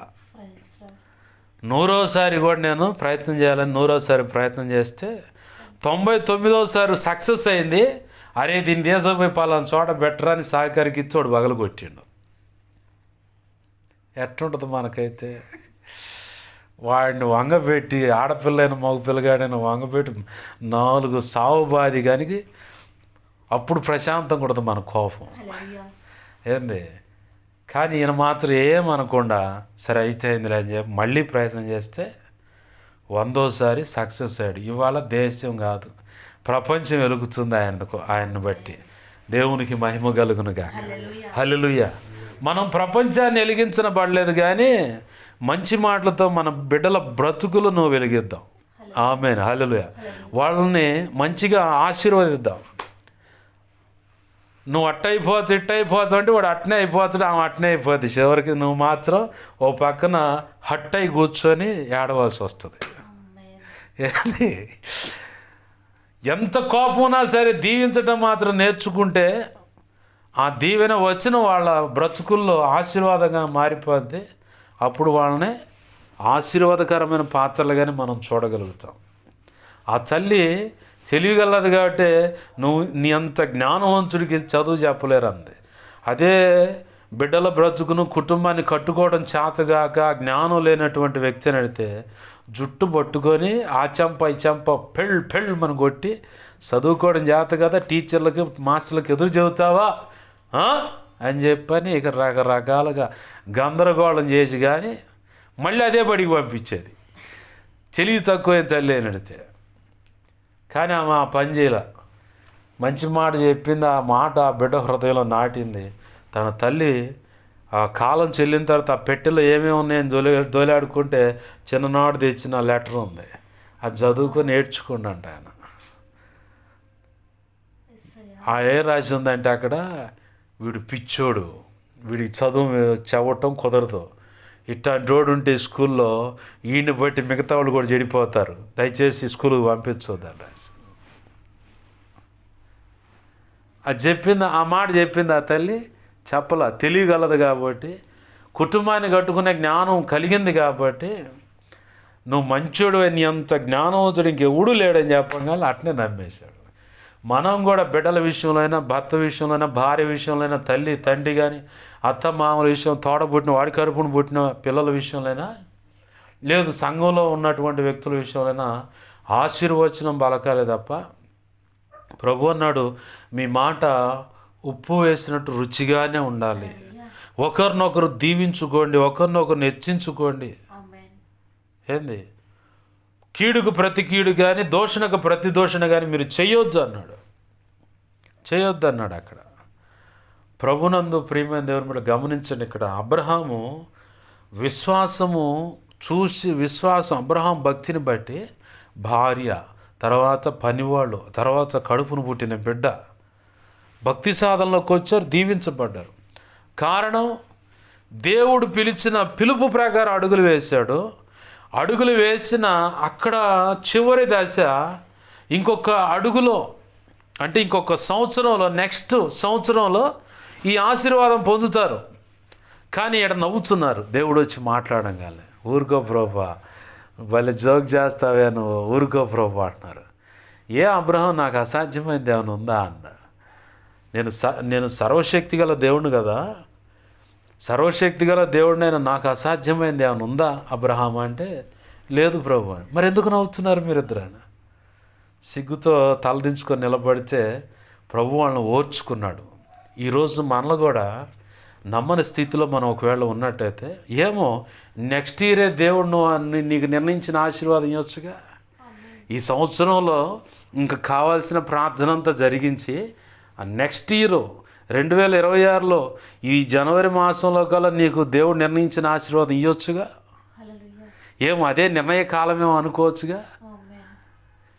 100వసారి కూడా నేను ప్రయత్నం చేయాలని 100వసారి ప్రయత్నం చేస్తే 99వసారి సక్సెస్ అయింది. అరే దీన్ని దేశపోయి పలానా చోట బెటరని సహకారికి ఇచ్చోడు బగలు కొట్టిండు. ఎట్లుంటుంది మనకైతే? వాడిని వంగబెట్టి, ఆడపిల్లైన మగపిల్లగాడైనా వంగబెట్టి 4 సావుబాది కానీ అప్పుడు ప్రశాంతంగా ఉంటుంది మన కోపం. ఏంది కానీ ఈయన మాత్రం ఏమనకుండా సరే అయితే అయిందిలే అని చెప్పి మళ్ళీ ప్రయత్నం చేస్తే 100వసారి సక్సెస్ అయ్యాడు. ఇవాళ దేశం కాదు ప్రపంచం వెలుగుతుంది ఆయన్ని బట్టి. దేవునికి మహిమ కలుగునుగా. హల్లెలూయా. మనం ప్రపంచాన్ని వెలిగించబడలేదు, కానీ మంచి మాటలతో మన బిడ్డల బ్రతుకులను వెలిగిద్దాం. ఆమేన్, హల్లెలూయా. వాళ్ళని మంచిగా ఆశీర్వదిద్దాం. నువ్వు అట్టయిపోతావు ఇట్టయిపోతావు అంటే వాడు అట్నే అయిపోతాడు, ఆమె అట్నే అయిపోతుంది. చివరికి నువ్వు మాత్రం ఓ పక్కన హట్టయి కూర్చొని ఏడవలసి వస్తుంది. ఏది ఎంత కోపమున్నా సరే దీవించడం మాత్రం నేర్చుకుంటే ఆ దీవెన వచ్చిన వాళ్ళ బ్రతుకుల్లో ఆశీర్వాదంగా మారిపోద్ది. అప్పుడు వాళ్ళని ఆశీర్వాదకరమైన పాత్రలుగానే మనం చూడగలుగుతాం. ఆ తల్లి తెలియగలదు కాబట్టి నువ్వు నీ అంత జ్ఞానవంతుడికి చదువు చెప్పలేరు అంది. అదే బిడ్డల బ్రతుకును కుటుంబాన్ని కట్టుకోవడం చేతగాక జ్ఞానం లేనటువంటి వ్యక్తిని అడిగితే జుట్టు పట్టుకొని ఆ చెంప ఈ చెంప పెళ్ళు మనం కొట్టి చదువుకోవడం చేత కదా టీచర్లకి మాస్టర్లకి ఎదురు చెబుతావా అని చెప్పని ఇక రకరకాలుగా గందరగోళం చేసి కానీ మళ్ళీ అదే బడికి పంపించేది. తెలివి తక్కువ ఏం తల్లి అని అడిగితే. కానీ ఆమె ఆ పని చేయలే. మంచి మాట చెప్పింది. ఆ మాట ఆ బిడ్డ హృదయంలో నాటింది. తన తల్లి ఆ కాలం చెల్లిన తర్వాత ఆ పెట్టెలో ఏమేమి ఉన్నాయని దోలాడుకుంటే చిన్ననాడు తెచ్చిన లెటర్ ఉంది. అది చదువుకొని నేర్చుకోండి అంట ఆయన. ఏం రాసి ఉందంటే అక్కడ, వీడు పిచ్చోడు, వీడికి చదువు చదవటం కుదరదు, ఇట్లాంటి రోడ్డు ఉంటే స్కూల్లో ఈయన్ని బట్టి మిగతా వాళ్ళు కూడా చెడిపోతారు, దయచేసి స్కూల్కి పంపించొద్దని రాసి అది చెప్పింది. ఆ మాట చెప్పింది ఆ తల్లి. చెప్పలా, తెలియగలదు కాబట్టి, కుటుంబాన్ని కట్టుకునే జ్ఞానం కలిగింది కాబట్టి, నువ్వు మంచోడు నీ అంత జ్ఞానవంతుడు ఇంకెవడూ లేడని చెప్పగానే అట్నే నమ్మేశాడు. మనం కూడా బిడ్డల విషయంలో అయినా, భర్త విషయంలో అయినా, భార్య విషయంలో అయినా, తల్లి తండ్రి కానీ, అత్త మామల విషయం, తోడబుట్టిన వాడి కడుపును పుట్టిన పిల్లల విషయంలో అయినా, లేదు సంఘంలో ఉన్నటువంటి వ్యక్తుల విషయంలో అయినా ఆశీర్వచనం పలకాలే తప్ప, ప్రభు అన్నాడు మీ మాట ఉప్పు వేసినట్టు రుచిగానే ఉండాలి. ఒకరినొకరు దీవించుకోండి, ఒకరినొకరు హెచ్చించుకోండి. ఏంది కీడుకు ప్రతి కీడు కానీ దోషణకు ప్రతి దోషణ కానీ మీరు చేయొద్దు అన్నాడు. అక్కడ ప్రభునందు ప్రియమైన దేవుని మీద గమనించండి. ఇక్కడ అబ్రహాము విశ్వాసము చూసి, అబ్రహాం భక్తిని బట్టి భార్య, తర్వాత పనివాళ్ళు, తర్వాత కడుపును పుట్టిన బిడ్డ భక్తి సాధనలోకి వచ్చారు, దీవించబడ్డారు. కారణం దేవుడు పిలిచిన పిలుపు ప్రకారం అడుగులు వేశాడు. అడుగులు వేసిన అక్కడ చివరి దశ ఇంకొక అడుగులో, అంటే ఇంకొక సంవత్సరంలో, నెక్స్ట్ సంవత్సరంలో ఈ ఆశీర్వాదం పొందుతారు. కానీ ఇక్కడ నవ్వుతున్నారు. దేవుడు వచ్చి మాట్లాడంగానే, ఊరుకో ప్రభా, భలే జోక్ చేస్తావే నువ్వు, ఊరుకో ప్రభా అంటున్నారు. అబ్రహాం నాకు అసాధ్యమైంది ఏమైనా ఉందా అన్న. నేను సర్వశక్తి గల దేవుడిని కదా, సర్వశక్తి గల దేవుడినైనా నాకు అసాధ్యమైంది ఏమైనా ఉందా అబ్రహాం అంటే, లేదు ప్రభు. మరి ఎందుకు నవ్వుతున్నారు మీరిద్దరైనా? సిగ్గుతో తలదించుకొని నిలబడితే ప్రభు వాళ్ళని ఓర్చుకున్నాడు. ఈరోజు మనలో కూడా నమ్మని స్థితిలో మనం ఒకవేళ ఉన్నట్టయితే, ఏమో నెక్స్ట్ ఇయరే దేవుడు నీకు నిర్ణయించిన ఆశీర్వాదం ఇవ్వచ్చుగా. ఈ సంవత్సరంలో ఇంకా కావాల్సిన ప్రార్థన అంతా జరిగించి నెక్స్ట్ ఇయర్ 2026లో ఈ జనవరి మాసంలో కల్లా నీకు దేవుడు నిర్ణయించిన ఆశీర్వాదం ఇవ్వచ్చుగా. ఏమో అదే నిర్ణయ కాలమేమో అనుకోవచ్చుగా.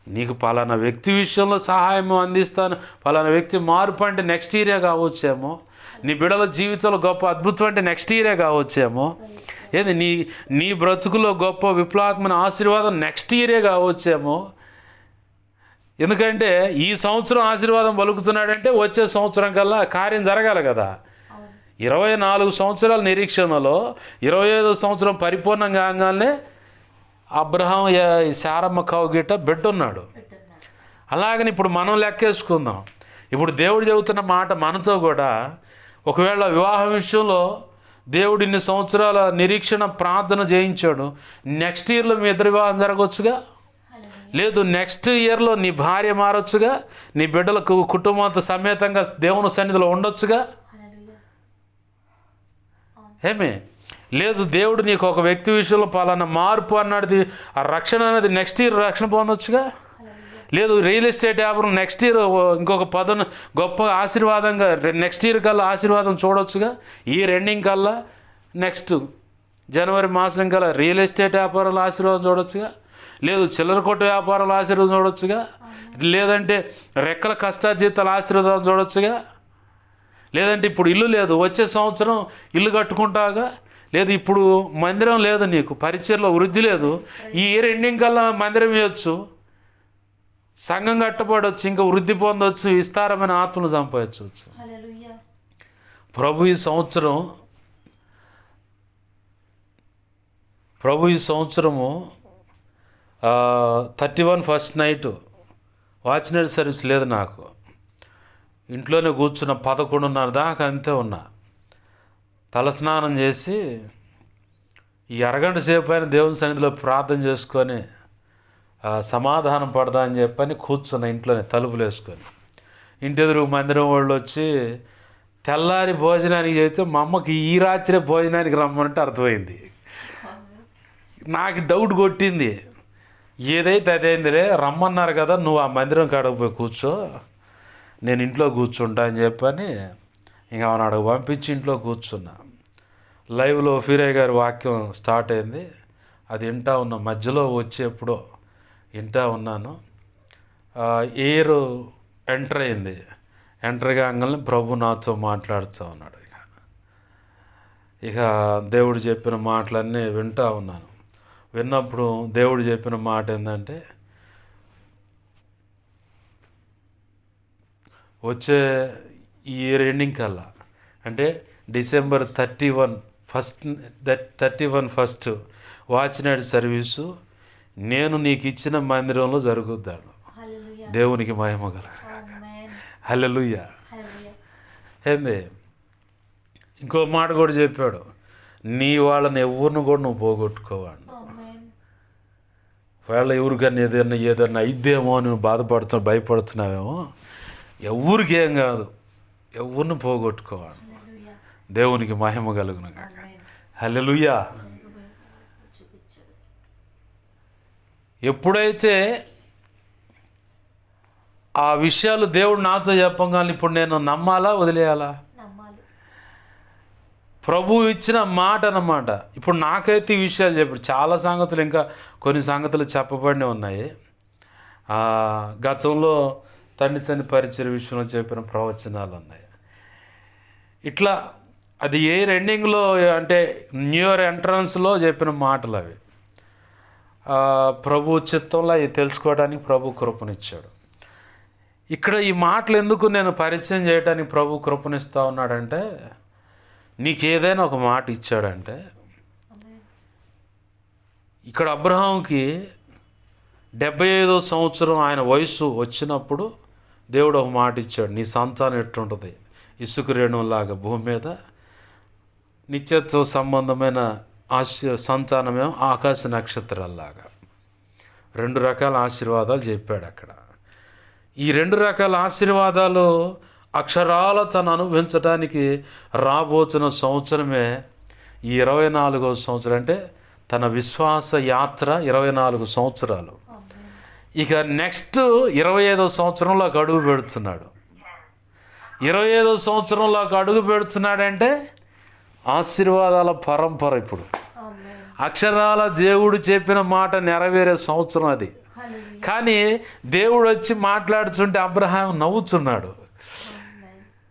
నీకు పలానా వ్యక్తి విషయంలో సహాయం అందిస్తాను, పలానా వ్యక్తి మార్పు అంటే నెక్స్ట్ ఇయరే కావచ్చేమో, నీ బిడ్డల జీవితంలో గొప్ప అద్భుతం అంటే నెక్స్ట్ ఇయరే కావచ్చేమో, ఏది నీ బ్రతుకులో గొప్ప విప్లవాత్మక ఆశీర్వాదం నెక్స్ట్ ఇయరే కావచ్చేమో. ఎందుకంటే ఈ సంవత్సరం ఆశీర్వాదం పలుకుతున్నాడంటే వచ్చే సంవత్సరం కల్లా కార్యం జరగాలి కదా. 24 సంవత్సరాల నిరీక్షణలో 25వ సంవత్సరం పరిపూర్ణంగా కాగానే అబ్రహాం శారమ్మ కౌగిట బిడ్డ ఉన్నాడు. అలాగని ఇప్పుడు మనం లెక్కేసుకుందాం. ఇప్పుడు దేవుడు చెబుతున్న మాట మనతో కూడా, ఒకవేళ వివాహం విషయంలో దేవుడు ఇన్ని సంవత్సరాల నిరీక్షణ ప్రార్థన చేయించాడు, నెక్స్ట్ ఇయర్లో మీ ఇద్దరు వివాహం జరగవచ్చుగా. లేదు నెక్స్ట్ ఇయర్లో నీ భార్య మారొచ్చుగా, నీ బిడ్డలకు కుటుంబంతో సమేతంగా దేవుని సన్నిధిలో ఉండొచ్చుగా. ఏమే లేదు దేవుడు నీకు ఒక వ్యక్తి విషయంలో పలానా మార్పు అన్నది, ఆ రక్షణ అనేది నెక్స్ట్ ఇయర్ రక్షణ పొందొచ్చుగా. లేదు రియల్ ఎస్టేట్ వ్యాపారం నెక్స్ట్ ఇయర్ ఇంకొక పదను గొప్ప ఆశీర్వాదంగా నెక్స్ట్ ఇయర్ కల్లా ఆశీర్వాదం చూడొచ్చుగా. ఈ ఎండింగ్ కల్లా నెక్స్ట్ జనవరి మాసం కల్లా రియల్ ఎస్టేట్ వ్యాపారంలో ఆశీర్వాదం చూడొచ్చుగా. లేదు చిల్లర కొట్టు వ్యాపారంలో ఆశీర్వాదం చూడొచ్చుగా. లేదంటే రెక్కల కష్టార్జితాల ఆశీర్వాదం చూడొచ్చుగా. లేదంటే ఇప్పుడు ఇల్లు లేదు, వచ్చే సంవత్సరం ఇల్లు కట్టుకుంటాగా. లేదు ఇప్పుడు మందిరం లేదు, నీకు పరిచయలో వృద్ధి లేదు, ఈ ఇయర్ ఎండింగ్ కల్లా మందిరం ఇవ్వచ్చు, సంఘం కట్టబడవచ్చు, ఇంకా వృద్ధి పొందవచ్చు, విస్తారమైన ఆత్మను సంపాదించవచ్చు. ప్రభు ఈ సంవత్సరము 31 ఫస్ట్ నైట్ వాచ్నైట్ సర్వీస్ లేదు నాకు. ఇంట్లోనే కూర్చున్న 11:30 దాకా అంతే ఉన్నా. తలస్నానం చేసి ఈ అరగంట సేపు అయిన దేవుని సన్నిధిలో ప్రార్థన చేసుకొని సమాధానం పడదా అని చెప్పని కూర్చున్న ఇంట్లోనే తలుపులు వేసుకొని. ఇంటి ఎదురు మందిరం వాళ్ళు వచ్చి తెల్లారి భోజనానికి చేస్తే మా అమ్మకి ఈ రాత్రి భోజనానికి రమ్మంటే అర్థమైంది. నాకు డౌట్ కొట్టింది, ఏదైతే అదేందిలే, రమ్మన్నారు కదా, నువ్వు ఆ మందిరం కాడకు పోయి కూర్చో, నేను ఇంట్లో కూర్చుంటా అని చెప్పని ఇంకా ఆమెను అడగ పంపించి ఇంట్లో కూర్చున్నా. లైవ్లో ఫీరయ్య గారి వాక్యం స్టార్ట్ అయింది. అది వింటా ఉన్నా, మధ్యలో వచ్చి ఎప్పుడో వింటా ఉన్నాను. ఎయిర్ ఎంటర్ అయింది. ఎంటర్ కాగానే ప్రభు నాతో మాట్లాడుతూ ఉన్నాడు. ఇక దేవుడు చెప్పిన మాటలన్నీ వింటా ఉన్నాను. విన్నప్పుడు దేవుడు చెప్పిన మాట ఏంటంటే, వచ్చే ఈ ఇయర్ ఎండింగ్ కల్లా, అంటే December 31 ఫస్ట్ వాచ్నైట్ సర్వీసు నేను నీకు ఇచ్చిన మందిరంలో జరుగుతాడు. దేవునికి మహిమ కలుగును. హల్లెలూయా. ఏంది ఇంకో మాట కూడా చెప్పాడు, నీ వాళ్ళని ఎవరిని కూడా నువ్వు పోగొట్టుకోవాడు. వాళ్ళ ఎవరికన్నా ఏదన్నా అయిద్దేమో నువ్వు భయపడుతున్నావేమో, ఎవరికి ఏం కాదు, ఎవరిని పోగొట్టుకోవాలి. దేవునికి మహిమ కలుగును గాక. హల్లెలూయా. ఎప్పుడైతే ఆ విషయాలు దేవుడు నాతో చెప్పగానే ఇప్పుడు నేను నమ్మాలా వదిలేయాలా? ప్రభు ఇచ్చిన మాట అన్నమాట. ఇప్పుడు నాకైతే ఈ విషయాలు చెప్పాడు. చాలా సంగతులు, ఇంకా కొన్ని సంగతులు చెప్పబడి ఉన్నాయి. గతంలో తండ్రి పరిచయ విషయంలో చెప్పిన ప్రవచనాలు ఉన్నాయి. ఇట్లా అది ఇయర్ ఎండింగ్లో, అంటే న్యూ ఇయర్ ఎంట్రన్స్లో చెప్పిన మాటలు అవి. ప్రభు చిత్తంలో అవి తెలుసుకోవడానికి ప్రభు కృపనిచ్చాడు. ఇక్కడ ఈ మాటలు ఎందుకు నేను పరిచయం చేయడానికి ప్రభు కృపనిస్తూ ఉన్నాడంటే, నీకు ఏదైనా ఒక మాట ఇచ్చాడంటే, ఇక్కడ అబ్రహాంకి 75వ సంవత్సరం ఆయన వయసు వచ్చినప్పుడు దేవుడు ఒక మాట ఇచ్చాడు, నీ సంతానం ఎట్టుంటుంది, ఇసుక రేణులాగా భూమి మీద, నిత్యత్వ సంబంధమైన సంతానమేమో ఆకాశ నక్షత్రాల్లాగా. 2 రకాల ఆశీర్వాదాలు చెప్పాడు అక్కడ. ఈ 2 రకాల ఆశీర్వాదాలు అక్షరాల తను అనుభవించడానికి రాబోతున్న సంవత్సరమే ఈ 24వ సంవత్సరం. అంటే తన విశ్వాస యాత్ర 24 సంవత్సరాలు. ఇక నెక్స్ట్ 25వ సంవత్సరంలోకి అడుగు పెడుతున్నాడు. 25వ సంవత్సరంలోకి అడుగు పెడుతున్నాడంటే ఆశీర్వాదాల పరంపర. ఇప్పుడు అక్షరాల దేవుడు చెప్పిన మాట నెరవేరే సంవత్సరం అది. కానీ దేవుడు వచ్చి మాట్లాడుతుంటే అబ్రహాం నవ్వుతున్నాడు.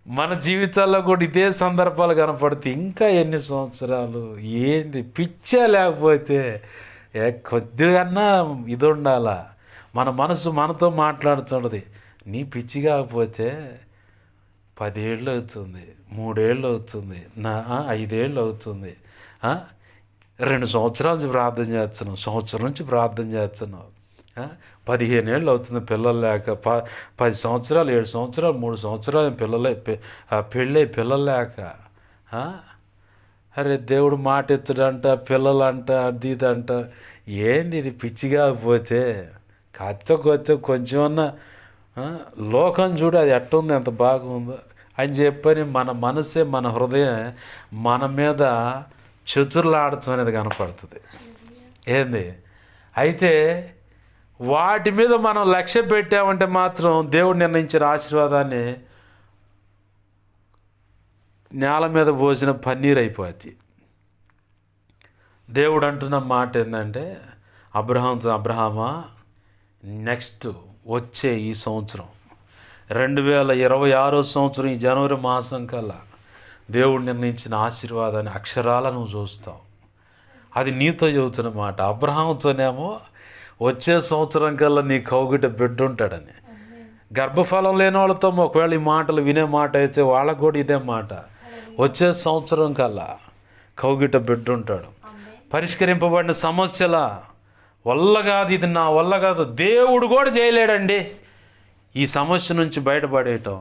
మన జీవితాల్లో కూడా ఇదే సందర్భాలు కనపడితే ఇంకా ఎన్ని సంవత్సరాలు, ఏంది పిచ్చే, లేకపోతే కొద్దిగా ఇది ఉండాలా. మన మనసు మనతో మాట్లాడుతున్నది. నీ పిచ్చి కాకపోతే 10 ఏళ్ళు అవుతుంది, 3 ఏళ్ళు అవుతుంది, 5 ఏళ్ళు అవుతుంది, 2 సంవత్సరాల నుంచి ప్రార్థన చేస్తున్నావు, సంవత్సరం నుంచి ప్రార్థన చేస్తున్నావు, 15 ఏళ్ళు అవుతుంది పిల్లలు లేక, 10 సంవత్సరాలు, 7 సంవత్సరాలు, 3 సంవత్సరాలు పెళ్ళై పిల్లలు లేక. అరే దేవుడు మాట ఎత్తుడంట, పిల్లలంట, అది ఇదంట. ఏంది ఇది పిచ్చి కాకపోతే? కొంచెమన్నా లోకం చూడు, అది ఎట్టుంది, ఎంత బాగుందో అని చెప్పని మన మనసే, మన హృదయం మన మీద చతుర్లాడటం అనేది కనపడుతుంది. ఏంది అయితే వాటి మీద మనం లక్ష్య పెట్టామంటే మాత్రం దేవుడు నిర్ణయించిన ఆశీర్వాదాన్ని నేల మీద పోసిన పన్నీర్ అయిపోద్ది. దేవుడు అంటున్న మాట ఏంటంటే, అబ్రహామా నెక్స్ట్ వచ్చే ఈ సంవత్సరం 2026 సంవత్సరం ఈ జనవరి మాసం కల్లా దేవుడు నిర్ణయించిన ఆశీర్వాదాన్ని అక్షరాల నువ్వు చూస్తావు. అది నీతో చెబుతున్న మాట. అబ్రహాంతోనేమో వచ్చే సంవత్సరం కల్లా నీ కౌగిట బిడ్డ ఉంటాడని. గర్భఫలం లేని వాళ్ళతో ఒకవేళ ఈ మాటలు వినే మాట అయితే వాళ్ళకు కూడా ఇదే మాట. వచ్చే సంవత్సరం కల్లా కౌగిట బిడ్డ ఉంటాడు. పరిష్కరింపబడిన సమస్యల వల్ల కాదు, ఇది నా వల్ల కాదు, దేవుడు కూడా చేయలేడండి. ఈ సమస్య నుంచి బయటపడేయటం,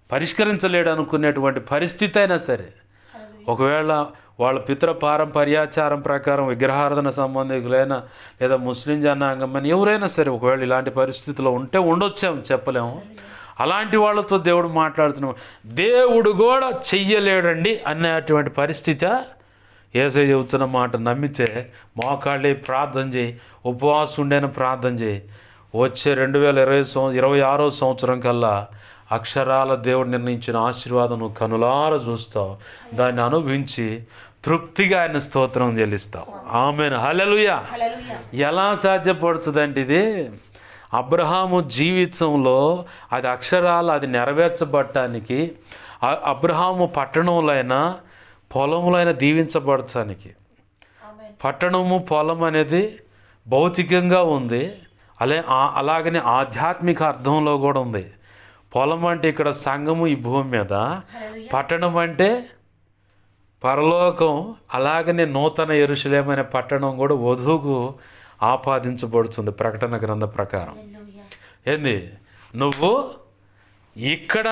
పరిష్కరించలేడు అనుకునేటువంటి పరిస్థితి అయినా సరే, ఒకవేళ వాళ్ళ పితృ పారంపర్యాచారం ప్రకారం విగ్రహారాధన సంబంధికులైనా లేదా ముస్లిం జనాంగం అని ఎవరైనా సరే ఒకవేళ ఇలాంటి పరిస్థితిలో ఉంటే ఉండొచ్చాము, చెప్పలేము. అలాంటి వాళ్ళతో దేవుడు మాట్లాడుతున్నాం. దేవుడు కూడా చెయ్యలేడండి అనేటువంటి పరిస్థితి యేసయ్య చెబుతున్న మాట నమ్మితే మోకాళ్ళే ప్రార్థన చేయి, ఉపవాసం ఉండేన ప్రార్థన చేయి. వచ్చే 2026 సంవత్సరం కల్లా అక్షరాల దేవుడు నిర్ణయించిన ఆశీర్వాదం నువ్వు కనులారా చూస్తావు. దాన్ని అనుభవించి తృప్తిగా ఆయన స్తోత్రం చెల్లిస్తావు. ఆమేన్, హల్లెలూయా. ఎలా సాధ్యపడుతుందంటే ఇది అబ్రహాము జీవితంలో అది అక్షరాలు అది నెరవేర్చబడటానికి, అబ్రహాము పట్టణంలో అయినా పొలంలో అయినా దీవించబడటానికి. పట్టణము పొలం అనేది భౌతికంగా ఉంది, అలాగనే ఆధ్యాత్మిక అర్థంలో కూడా ఉంది. పొలం అంటే ఇక్కడ సంఘము ఈ భూమి మీద, పట్టణం అంటే పరలోకం. అలాగనే నూతన యెరూషలేము అనే పట్టణం కూడా వధువుకు ఆపాదించబడుతుంది ప్రకటన గ్రంథ ప్రకారం. ఏంది, నువ్వు ఇక్కడ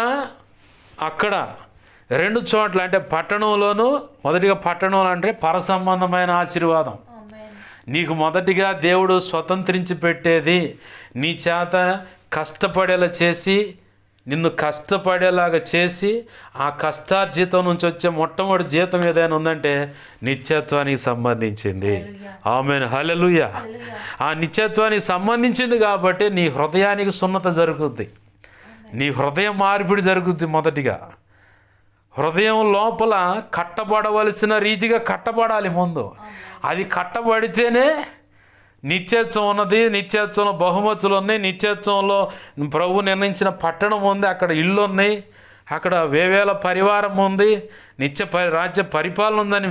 అక్కడ 2 చోట్ల అంటే పట్టణంలోనూ, మొదటిగా పట్టణంలో అంటే పరసంబంధమైన ఆశీర్వాదం. నీకు మొదటిగా దేవుడు స్వతంత్రించి పెట్టేది నీ చేత కష్టపడేలా చేసి, నిన్ను కష్టపడేలాగా చేసి, ఆ కష్టార్జితం నుంచి వచ్చే మొట్టమొదటి జీతం ఏదైనా ఉందంటే నిత్యత్వానికి సంబంధించింది. ఆమేన్, హల్లెలూయా. ఆ నిత్యత్వానికి సంబంధించింది కాబట్టి నీ హృదయానికి సున్నత జరుగుద్ది, నీ హృదయం మార్పిడి జరుగుద్ది. మొదటిగా హృదయం లోపల కట్టబడవలసిన రీతిగా కట్టబడాలి ముందు. అది కట్టబడితేనే నిత్యత్వం ఉన్నది, నిత్యత్వంలో బహుమతులు ఉన్నాయి, నిత్యత్వంలో ప్రభు నిర్ణయించిన పట్టణం ఉంది, అక్కడ ఇళ్ళు ఉన్నాయి, అక్కడ వేవేల పరివారం ఉంది, రాజ్య పరిపాలన ఉందని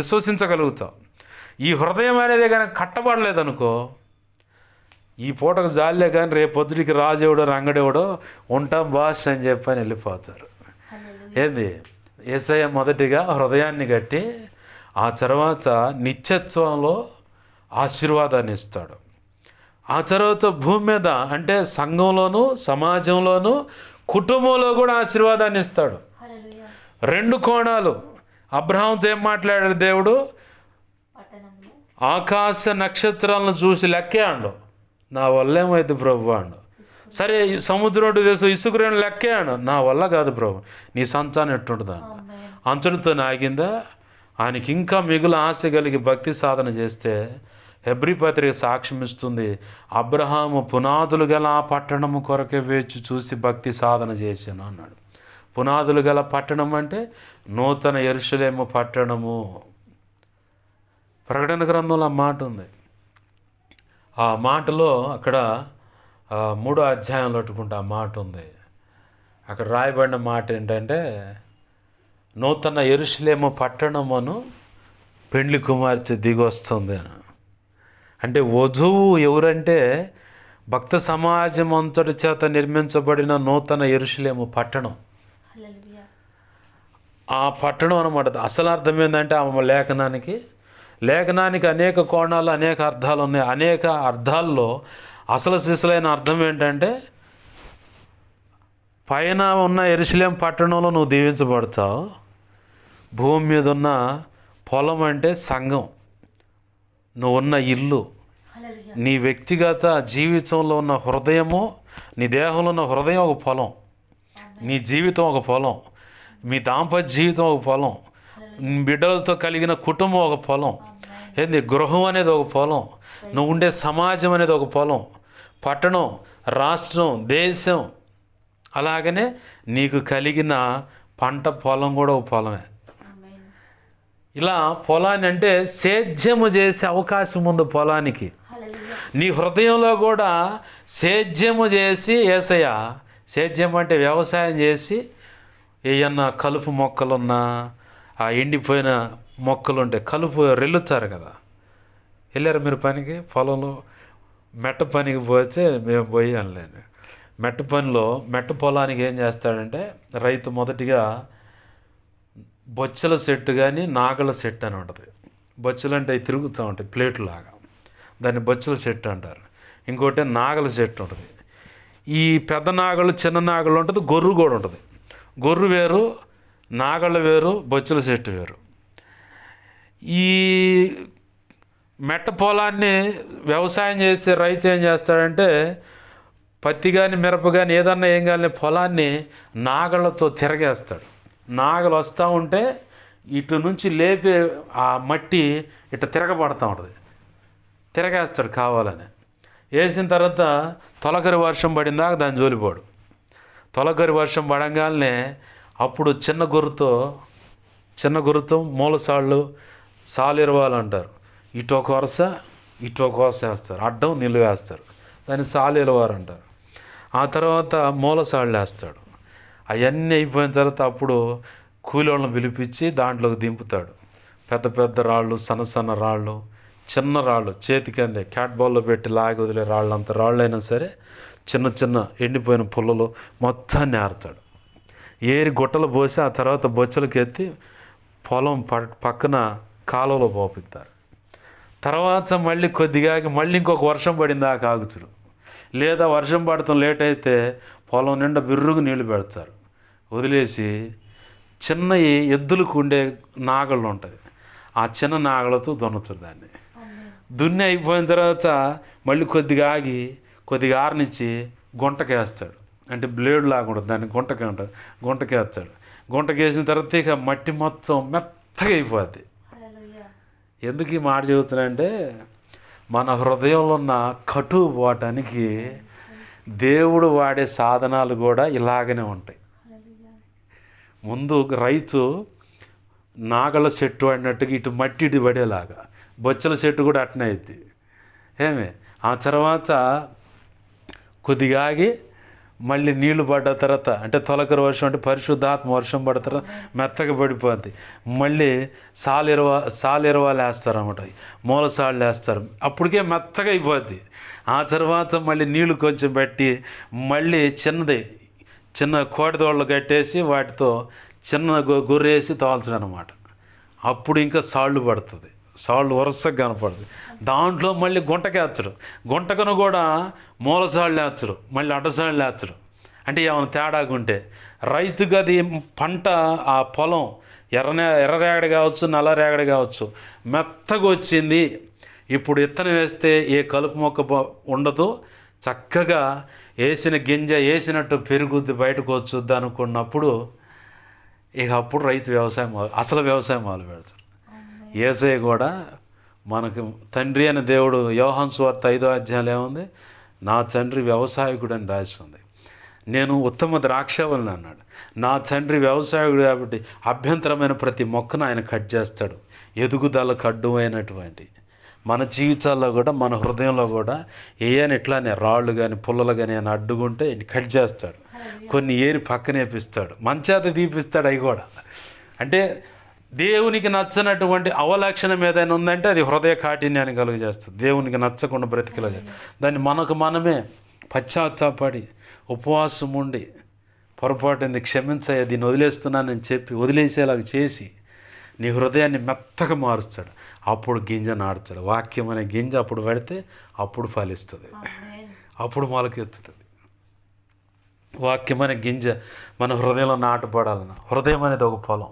విశ్వసించగలుగుతావు. ఈ హృదయం అనేది కానీ కట్టబడలేదనుకో, ఈ పూటకు జాలే కానీ రేపు పొద్దుడికి రాజేవుడో రంగడేవుడో ఉంటాం బాస్ అని చెప్పని వెళ్ళిపోతారు. ఏంది, యేసయ్య మొదటిగా హృదయాన్ని కట్టి ఆ తర్వాత నిత్యత్వంలో ఆశీర్వాదాన్ని ఇస్తాడు. ఆ తర్వాత భూమి మీద అంటే సంఘంలోనూ, సమాజంలోనూ, కుటుంబంలో కూడా ఆశీర్వాదాన్ని ఇస్తాడు. 2 కోణాలు. అబ్రహాంతో ఏం మాట్లాడాడు దేవుడు? ఆకాశ నక్షత్రాలను చూసి లెక్కే అండు, నా వల్ల ఏమైంది ప్రభు అండు. సరే, సముద్రం దేశం ఇసుకురేణు లెక్కే అండు, నా వల్ల కాదు ప్రభు, నీ సంతానం ఎట్టుంటుంది అంట. అంతటితో ఆగిందా? ఆయనకి ఇంకా మిగులు ఆశ కలిగి భక్తి సాధన చేస్తే హెబ్రీ పత్రిక సాక్ష్యం ఇస్తుంది, అబ్రహాము పునాదులు గల ఆ పట్టణము కొరకే వేచి చూసి భక్తి సాధన చేశాను అన్నాడు. పునాదులు గల పట్టణం అంటే నూతన యెరూషలేము పట్టణము. ప్రకటన గ్రంథంలో ఆ మాట ఉంది. ఆ మాటలో అక్కడ 3వ అధ్యాయంలో పెట్టుకుంటే ఆ మాట ఉంది. అక్కడ రాయబడిన మాట ఏంటంటే, నూతన యెరూషలేము పట్టణమును పెండ్లి కుమార్తె దిగొస్తుంది అని. అంటే వధువు ఎవరంటే భక్త సమాజం అంతటి చేత నిర్మించబడిన నూతన యెరూషలేము పట్టణం. ఆ పట్టణం అన్నమాట. అసలు అర్థం ఏంటంటే ఆ లేఖనానికి అనేక కోణాలు, అనేక అర్థాలు ఉన్నాయి. అనేక అర్థాల్లో అసలు సిసలైన అర్థం ఏంటంటే, పైన ఉన్న యెరూషలేము పట్టణంలో నువ్వు దీవించబడతావు. భూమి మీద ఉన్న పొలం అంటే సంఘం, నువ్వు ఉన్న ఇల్లు, నీ వ్యక్తిగత జీవితంలో ఉన్న హృదయము, నీ దేహంలో ఉన్న హృదయం ఒక పొలం, నీ జీవితం ఒక పొలం, మీ దాంపత్య జీవితం ఒక పొలం, బిడ్డలతో కలిగిన కుటుంబం ఒక పొలం. ఏంది, గృహం అనేది ఒక పొలం, నువ్వు ఉండే సమాజం అనేది ఒక పొలం, పట్టణం, రాష్ట్రం, దేశం. అలాగనే నీకు కలిగిన పంట పొలం కూడా ఒక పొలమే. ఇలా పొలాన్ని అంటే సేద్యము చేసే అవకాశం ఉంది పొలానికి. నీ హృదయంలో కూడా సేద్యము చేసి, యేసయ్య సేద్యం అంటే వ్యవసాయం చేసి, ఏమన్నా కలుపు మొక్కలున్నా, ఆ ఎండిపోయిన మొక్కలు ఉంటే కలుపు రెల్లుతారు కదా. వెళ్ళారు మీరు పనికి, పొలంలో మెట్ట పనికి పోతే మేము పోయానులేండి. మెట్ట పొలానికి ఏం చేస్తాడంటే రైతు మొదటిగా బొచ్చల సెట్టు కానీ నాగల సెట్ అని ఉంటుంది. బొచ్చలు అంటే అవి తిరుగుతూ ఉంటాయి ప్లేట్లు లాగా, దాన్ని బొచ్చల సెట్ అంటారు. ఇంకోటి నాగల సెట్ ఉంటుంది. ఈ పెద్ద నాగళ్ళు చిన్న నాగళ్ళు ఉంటుంది, గొర్రు కూడా ఉంటుంది. గొర్రు వేరు, నాగళ్ళు వేరు, బొచ్చుల చెట్టు వేరు. ఈ మెట్ట పొలాన్ని వ్యవసాయం చేసే రైతు ఏం చేస్తాడంటే పత్తి కానీ మిరప కానీ ఏదన్నా ఏం కానీ పొలాన్ని నాగళ్ళతో తిరగేస్తాడు. నాగలు వస్తూ ఉంటే ఇటు నుంచి లేపే ఆ మట్టి ఇటు తిరగబడుతూ ఉంటుంది, తిరగేస్తాడు కావాలని. వేసిన తర్వాత తొలకరి వర్షం పడిందాక దాన్ని జోలిపోడు. తొలకరి వర్షం పడంగానే అప్పుడు చిన్న గుర్రుతో మూలసాళ్ళు సాలిరవాలు అంటారు. ఇటు ఒక వరుస వేస్తారు, అడ్డం నిలువ వేస్తారు, దాన్ని సాలిరవారు అంటారు. ఆ తర్వాత మూలసాళ్ళు వేస్తాడు. అవన్నీ అయిపోయిన తర్వాత అప్పుడు కూలోళ్ళని పిలిపించి దాంట్లోకి దింపుతాడు. పెద్ద పెద్ద రాళ్ళు, సన్న రాళ్ళు, చిన్న రాళ్ళు, చేతికి అందే క్యాట్ బాల్లో పెట్టి లాగి వదిలే రాళ్ళు, అంత రాళ్ళు అయినా సరే చిన్న ఎండిపోయిన పుల్లలు మొత్తాన్ని ఏరుతాడు. ఏరి గుట్టలు పోసి ఆ తర్వాత బొచ్చలకి ఎత్తి పొలం పక్కన కాలువలో పోపిస్తారు. తర్వాత మళ్ళీ కొద్దిగా మళ్ళీ ఇంకొక వర్షం పడిందాక ఆగుచుడు, లేదా వర్షం పడటం లేట్ అయితే పొలం నిండా బిర్రుగు నీళ్లు పెడతారు. వదిలేసి చిన్న ఎద్దులకు ఉండే నాగళ్ళు ఉంటుంది, ఆ చిన్న నాగలతో దున్నుతారు. దాన్ని దున్ని అయిపోయిన తర్వాత మళ్ళీ కొద్దిగా ఆగి కొద్దిగా ఆరనిచ్చి గుంటకేస్తాడు. అంటే బ్లేడ్ లాగా ఉంటుంది, దాన్ని గుంటకే ఉంటుంది, గుంటకేస్తాడు. గుంటకేసిన తర్వాత ఇక మట్టి మొత్తం మెత్తగా అయిపోద్ది. ఎందుకు ఈ మాట చెబుతున్నానంటే మన హృదయంలో ఉన్న కటువు పోవటానికి దేవుడు వాడే సాధనాలు కూడా ఇలాగనే ఉంటాయి. ముందు రైతు నాగల చెట్టు అన్నట్టుగా ఇటు మట్టి ఇటు పడేలాగా బొచ్చల చెట్టు కూడా అట్నే అయింది. ఆ తర్వాత కొద్దిగా ఆగి మళ్ళీ నీళ్లు పడ్డ తర్వాత అంటే తొలకరి వర్షం అంటే పరిశుద్ధాత్మ వర్షం పడ్డ తర్వాత మెత్తగా పడిపోద్ది. మళ్ళీ సాలిరవాలు వేస్తారు అన్నమాట, మూలసాళ్ళు వేస్తారు, అప్పటికే మెత్తగా అయిపోద్ది. ఆ తర్వాత మళ్ళీ నీళ్లు కొంచెం పెట్టి మళ్ళీ చిన్న కోడిదోళ్ళు కట్టేసి వాటితో చిన్న గొర్రేసి తోల్చడం అనమాట. అప్పుడు ఇంకా సాళ్ళు పడుతుంది, సాళ్ళు వరుసగా కనపడుతుంది. దాంట్లో మళ్ళీ గుంటకేచ్చడు, గుంటకను కూడా మూలసాళ్ళు వేచ్చడు, మళ్ళీ అడ్డసాళ్ళు వేచ్చడు. అంటే ఏమైనా తేడాగుంటే రైతుకి అది పంట, ఆ పొలం ఎర్రరేగడి కావచ్చు, నల్లరేగడి కావచ్చు, మెత్తగా వచ్చింది. ఇప్పుడు విత్తనం వేస్తే ఏ కలుపు మొక్క ఉండదు, చక్కగా వేసిన గింజ వేసినట్టు పెరుగుద్ది, బయటకు వచ్చుద్ది అనుకున్నప్పుడు ఇక అప్పుడు రైతు అసలు వ్యవసాయం మొదలు పెడతారు. యేసయ్య కూడా మనకు తండ్రి అని దేవుడు యోహాను సువార్త 5వ అధ్యాయంలో ఏముంది, నా తండ్రి వ్యవసాయకుడు అని రాసి ఉంది. నేను ఉత్తమ ద్రాక్షవల్ని అన్నాడు. నా తండ్రి వ్యవసాయకుడు కాబట్టి అభ్యంతరమైన ప్రతి మొక్కను ఆయన కట్ చేస్తాడు. ఎదుగుదలకు అడ్డుమైనటువంటి మన జీవితాల్లో కూడా మన హృదయంలో కూడా ఏయని ఇట్లానే రాళ్ళు కానీ పుల్లలు కానీ ఆయన అడ్డుకుంటే కట్ చేస్తాడు. కొన్ని ఏరి పక్కనేపిస్తాడు, మంచాత తీపిస్తాడు. అవి కూడా అంటే దేవునికి నచ్చనటువంటి అవలక్షణం ఏదైనా ఉందంటే అది హృదయ కాఠిన్యాన్ని కలుగజేస్తుంది, దేవునికి నచ్చకుండా బ్రతికలు చేస్తుంది. దాన్ని మనమే పశ్చాత్తాపడి ఉపవాసం ఉండి పొరపాటుని క్షమించయ్యా, దీన్ని వదిలేస్తున్నానని చెప్పి వదిలేసేలాగా చేసి నీ హృదయాన్ని మెత్తగా మారుస్తాడు. అప్పుడు గింజ నాడుతాడు. వాక్యం అనే గింజ అప్పుడు పెడితే అప్పుడు ఫలిస్తుంది, అప్పుడు మొలకెత్తుతుంది. వాక్యం అనే గింజ మన హృదయంలో నాటుపడాలన్న, హృదయం అనేది ఒక పొలం,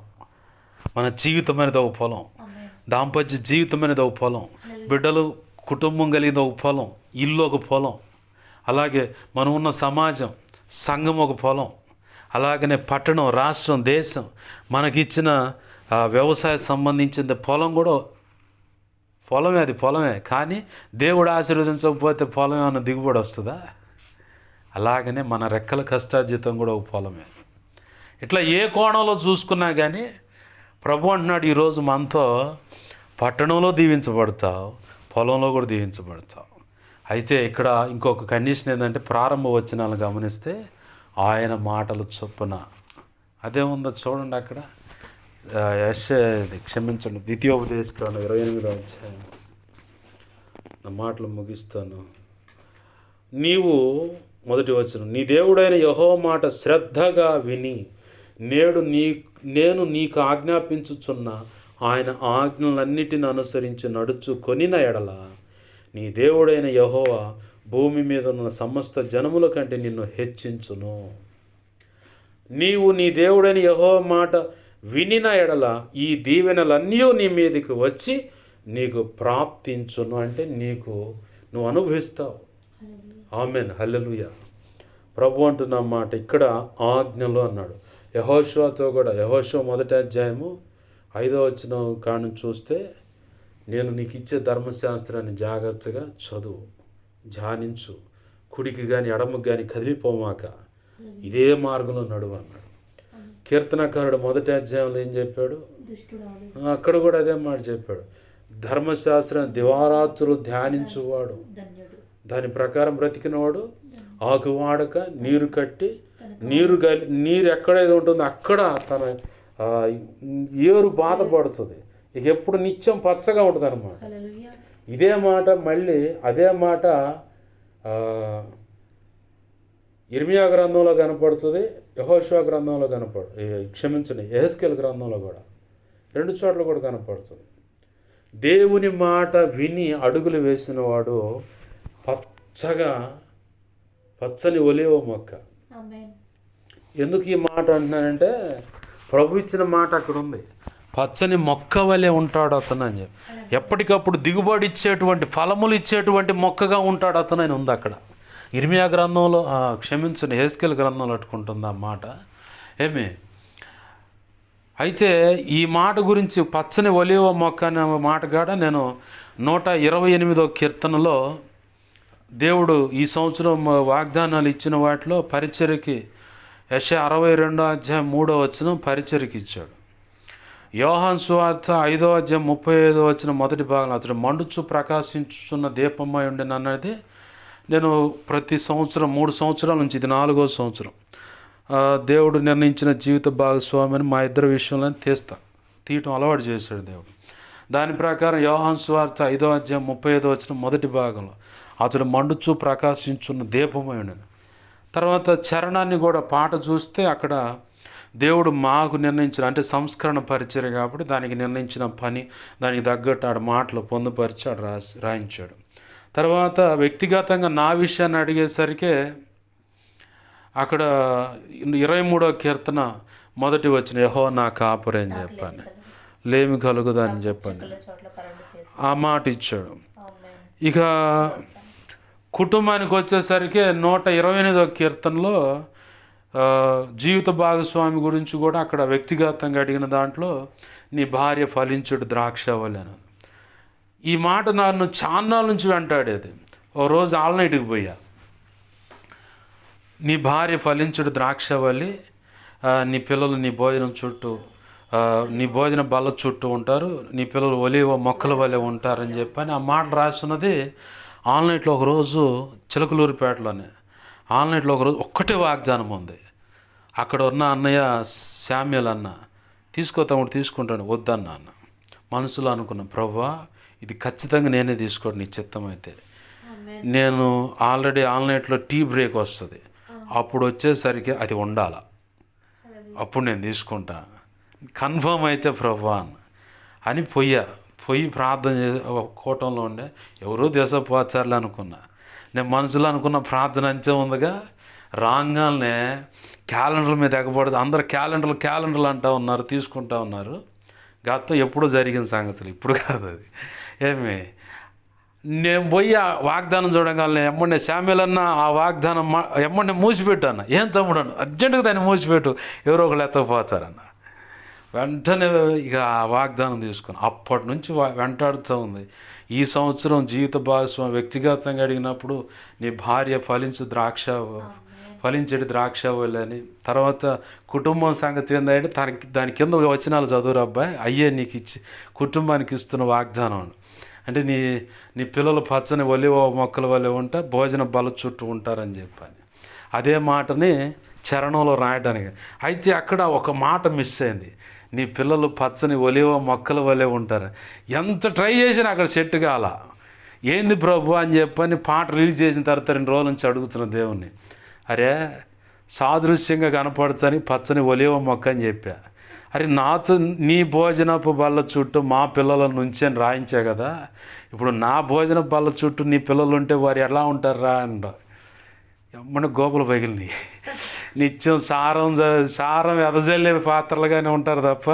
మన జీవితం అనేది ఒక పొలం, దాంపత్య జీవితం అనేది ఒక పొలం, బిడ్డలు కుటుంబం కలిగిన ఒక పొలం, ఇల్లు ఒక పొలం, అలాగే మనం ఉన్న సమాజం సంఘం ఒక పొలం, అలాగనే పట్టణం, రాష్ట్రం, దేశం మనకిచ్చిన వ్యవసాయ సంబంధించిన పొలం కూడా పొలమే. అది పొలమే, కానీ దేవుడు ఆశీర్వదించకపోతే పొలం ఏమైనా దిగుబడి వస్తుందా? అలాగనే మన రెక్కల కష్టార్జితం కూడా ఒక పొలమే. ఇట్లా ఏ కోణంలో చూసుకున్నా కానీ ప్రభు అంటున్నాడు, ఈరోజు మనతో పట్టణంలో దీవించబడతావు, పొలంలో కూడా దీవించబడతావు. అయితే ఇక్కడ ఇంకొక కండిషన్ ఏంటంటే ప్రారంభ వచనాలను గమనిస్తే ఆయన మాటలు చొప్పున అదే ఉందో చూడండి. అక్కడ క్షమించండి, ద్వితీయోపదేశకాండం 28వ అధ్యాయం. నా మాటలు ముగిస్తాను. నీవు మొదటి వచనం, నీ దేవుడైన యెహోవా మాట శ్రద్ధగా విని నేను నీకు ఆజ్ఞాపించుచున్న ఆయన ఆజ్ఞలన్నిటిని అనుసరించి నడుచు కొనిన ఎడల నీ దేవుడైన యెహోవా భూమి మీద ఉన్న సమస్త జనముల కంటే నిన్ను హెచ్చించును. నీవు నీ దేవుడని యెహోవా మాట వినిన ఎడల ఈ దీవెనలన్నీ నీ మీదకి వచ్చి నీకు ప్రాప్తించును. అంటే నువ్వు అనుభవిస్తావు. ఆమేన్, హల్లెలూయా. ప్రభు అంటున్న మాట ఇక్కడ ఆజ్ఞలో అన్నాడు. యెహోషువతో కూడా, యెహోషువ 1వ అధ్యాయము 5వ వచనం కాను చూస్తే, నేను నీకు ఇచ్చే ధర్మశాస్త్రాన్ని జాగ్రత్తగా చదువు, ధ్యానించు, కుడికి కానీ ఎడమకు కానీ కదిలిపోమాక ఇదే మార్గంలో నడువు అన్నాడు. కీర్తనకారుడు 1వ అధ్యాయంలో ఏం చెప్పాడు? అక్కడ కూడా అదే మాట చెప్పాడు. ధర్మశాస్త్రాన్ని దివారాత్రులు ధ్యానించువాడు, దాని ప్రకారం బ్రతికినవాడు ఆకు వాడక నీరు కట్టి నీరు ఎక్కడైతే ఉంటుందో అక్కడ తన ఏరు బాధపడుతుంది. ఇక ఎప్పుడు నిత్యం పచ్చగా ఉంటుంది అన్నమాట. ఇదే మాట మళ్ళీ అదే మాట ఇర్మియా గ్రంథంలో కనపడుతుంది, యెహోషువ గ్రంథంలో యెహెజ్కేలు గ్రంథంలో కూడా 2 చోట్ల కూడా కనపడుతుంది. దేవుని మాట విని అడుగులు వేసిన వాడు పచ్చని ఒలీవ మొక్క. ఎందుకు ఈ మాట అంటున్నానంటే, ప్రభు ఇచ్చిన మాట అక్కడ ఉంది. పచ్చని మొక్క వలె ఉంటాడు అతను అని చెప్పి, ఎప్పటికప్పుడు దిగుబడి ఇచ్చేటువంటి ఫలములు ఇచ్చేటువంటి మొక్కగా ఉంటాడు అతను అని ఉంది అక్కడ. ఇర్మియా గ్రంథంలో యెహెజ్కేలు గ్రంథంలో అట్టుకుంటుంది ఆ మాట. అయితే ఈ మాట గురించి పచ్చని ఒలీవ మొక్క అనే మాట కాడ నేను 128వ కీర్తనలో దేవుడు ఈ సంవత్సరం వాగ్దానాలు ఇచ్చిన వాటిలో పరిచర్యకి యెషయా 62వ అధ్యాయం 3వ వచనం పరిచర్యకి ఇచ్చాడు. యోహాను సువార్త 5వ అధ్యాయం 35వ వచనం మొదటి భాగం, అతడు మండుచు ప్రకాశించుచున్న దీపమై ఉండెను అన్నది నేను ప్రతి సంవత్సరం 3 సంవత్సరాల నుంచి, ఇది 4వ సంవత్సరం, దేవుడు నిర్ణయించిన జీవిత భాగస్వామిని మా ఇద్దరి విషయంలో తీయటం అలవాటు చేశాడు దేవుడు. దాని ప్రకారం యోహాను సువార్త 5వ అధ్యాయం 35వ వచనం మొదటి భాగంలో, అతడు మండుచు ప్రకాశించున్న దీపమై ఉండెను. తర్వాత చరణాన్ని కూడా పాట చూస్తే అక్కడ దేవుడు మాకు నిర్ణయించిన, అంటే సంస్కరణ పరిచర్య కాబట్టి దానికి నిర్ణయించిన పని, దానికి తగ్గట్టు ఆడ మాటలు పొందుపరిచి ఆడ రాయించాడు. తర్వాత వ్యక్తిగతంగా నా విషయాన్ని అడిగేసరికి అక్కడ 23వ కీర్తన మొదటి వచనం, యెహోవా నా కాపరి అని చెప్పాను, లేమి కలుగుదని చెప్పాను, ఆ మాట ఇచ్చాడు. ఇక కుటుంబానికి వచ్చేసరికి 128వ కీర్తనలో జీవిత భాగస్వామి గురించి కూడా అక్కడ వ్యక్తిగతంగా అడిగిన దాంట్లో, నీ భార్య ఫలించుడు ద్రాక్షవల్లి అని. ఈ మాట నన్ను చాన్నాళ్ళ నుంచి వెంటాడేది. ఓ రోజు ఆల్నైట్కి పోయా, నీ భార్య ఫలించుడు ద్రాక్షవల్లి, నీ పిల్లలు నీ భోజనం చుట్టూ, నీ భోజన బల్ల చుట్టూ ఉంటారు, నీ పిల్లలు ఒలీవ మొక్కల వలె ఉంటారని చెప్పని ఆ మాట రాస్తున్నది ఆన్లైన్లో. ఒకరోజు చిలకలూరిపేటలోనే ఆన్లైన్లో ఒకరోజు ఒక్కటే వాగ్దానం ఉంది. అక్కడ ఉన్న అన్నయ్య శామ్యుల్ అన్న, తమ్ముడు తీసుకుంటాను, వద్దన్నా అన్న. మనసులో అనుకున్నా, ప్రభువా ఇది ఖచ్చితంగా నేనే తీసుకోండి నీ చిత్తం అయితే. నేను ఆల్రెడీ ఆన్లైన్లో టీ బ్రేక్ వస్తుంది, అప్పుడు వచ్చేసరికి అది ఉండాల, అప్పుడు నేను తీసుకుంటా, కన్ఫర్మ్ అయితే ప్రభువా అని పోయి ప్రార్థన కూటంలో ఉండే, ఎవరో దేశపోచారులు అనుకున్నా. నేను మనసులో అనుకున్న ప్రార్థన అంతే ఉందిగా, రాగానే క్యాలెండర్ మీద ఎగబడుతుంది. అందరు క్యాలెండర్లు అంటూ ఉన్నారు, తీసుకుంటా ఉన్నారు. గతం ఎప్పుడో జరిగిన సంగతులు, ఇప్పుడు కాదు అది. నేను పోయి ఆ వాగ్దానం చూడగానే ఎమ్మండే శామ్యుల్ అన్న ఆ వాగ్దానం ఎమ్మండే మూసిపెట్టాను. ఏం తమ్ముడు అన్న, అర్జెంటుగా దాన్ని మూసిపెట్టు, ఎవరో ఒకళ్ళు ఎత్తకపోతారన్న. వెంటనే ఇక ఆ వాగ్దానం తీసుకుని అప్పటి నుంచి వెంటాడుతూ ఉంది. ఈ సంవత్సరం జీవిత భాగస్వామి వ్యక్తిగతంగా అడిగినప్పుడు, నీ భార్య ఫలించేటి ద్రాక్షవల్లి అని. తర్వాత కుటుంబం సంగతి ఏంటంటే, దాని కింద వచనాలు చదువురు అబ్బాయి, అయ్యే నీకు ఇచ్చి కుటుంబానికి ఇస్తున్న వాగ్దానం అంటే, నీ పిల్లలు పచ్చని ఒలీవ మొక్కల వల్లే ఉంటా, భోజన బల చుట్టూ ఉంటారని చెప్పని అదే మాటని చరణంలో రాయడానికి. అయితే అక్కడ ఒక మాట మిస్ అయింది, నీ పిల్లలు పచ్చని ఒలీవ మొక్కల వల్లే ఉంటారు. ఎంత ట్రై చేసినా అక్కడ సెట్ కాల. ఏంది ప్రభు అని చెప్పని పాట రిలీజ్ చేసిన తర్వాత 2 రోజుల నుంచి అడుగుతున్న దేవుణ్ణి, అరే సాదృశ్యంగా కనపడచ్చని పచ్చని ఒలీవ మొక్క అని చెప్పా. అరే నీ భోజనపు బల్ల చుట్టూ మా పిల్లల నుంచి అని రాయించా కదా, ఇప్పుడు నా భోజనపు బల్ల చుట్టూ నీ పిల్లలు ఉంటే వారు ఎలా ఉంటారా అంట. ఎమ్మని గోపులు పగిలినాయి. నిత్యం సారం ఎదజల్లే పాత్రలుగానే ఉంటారు తప్ప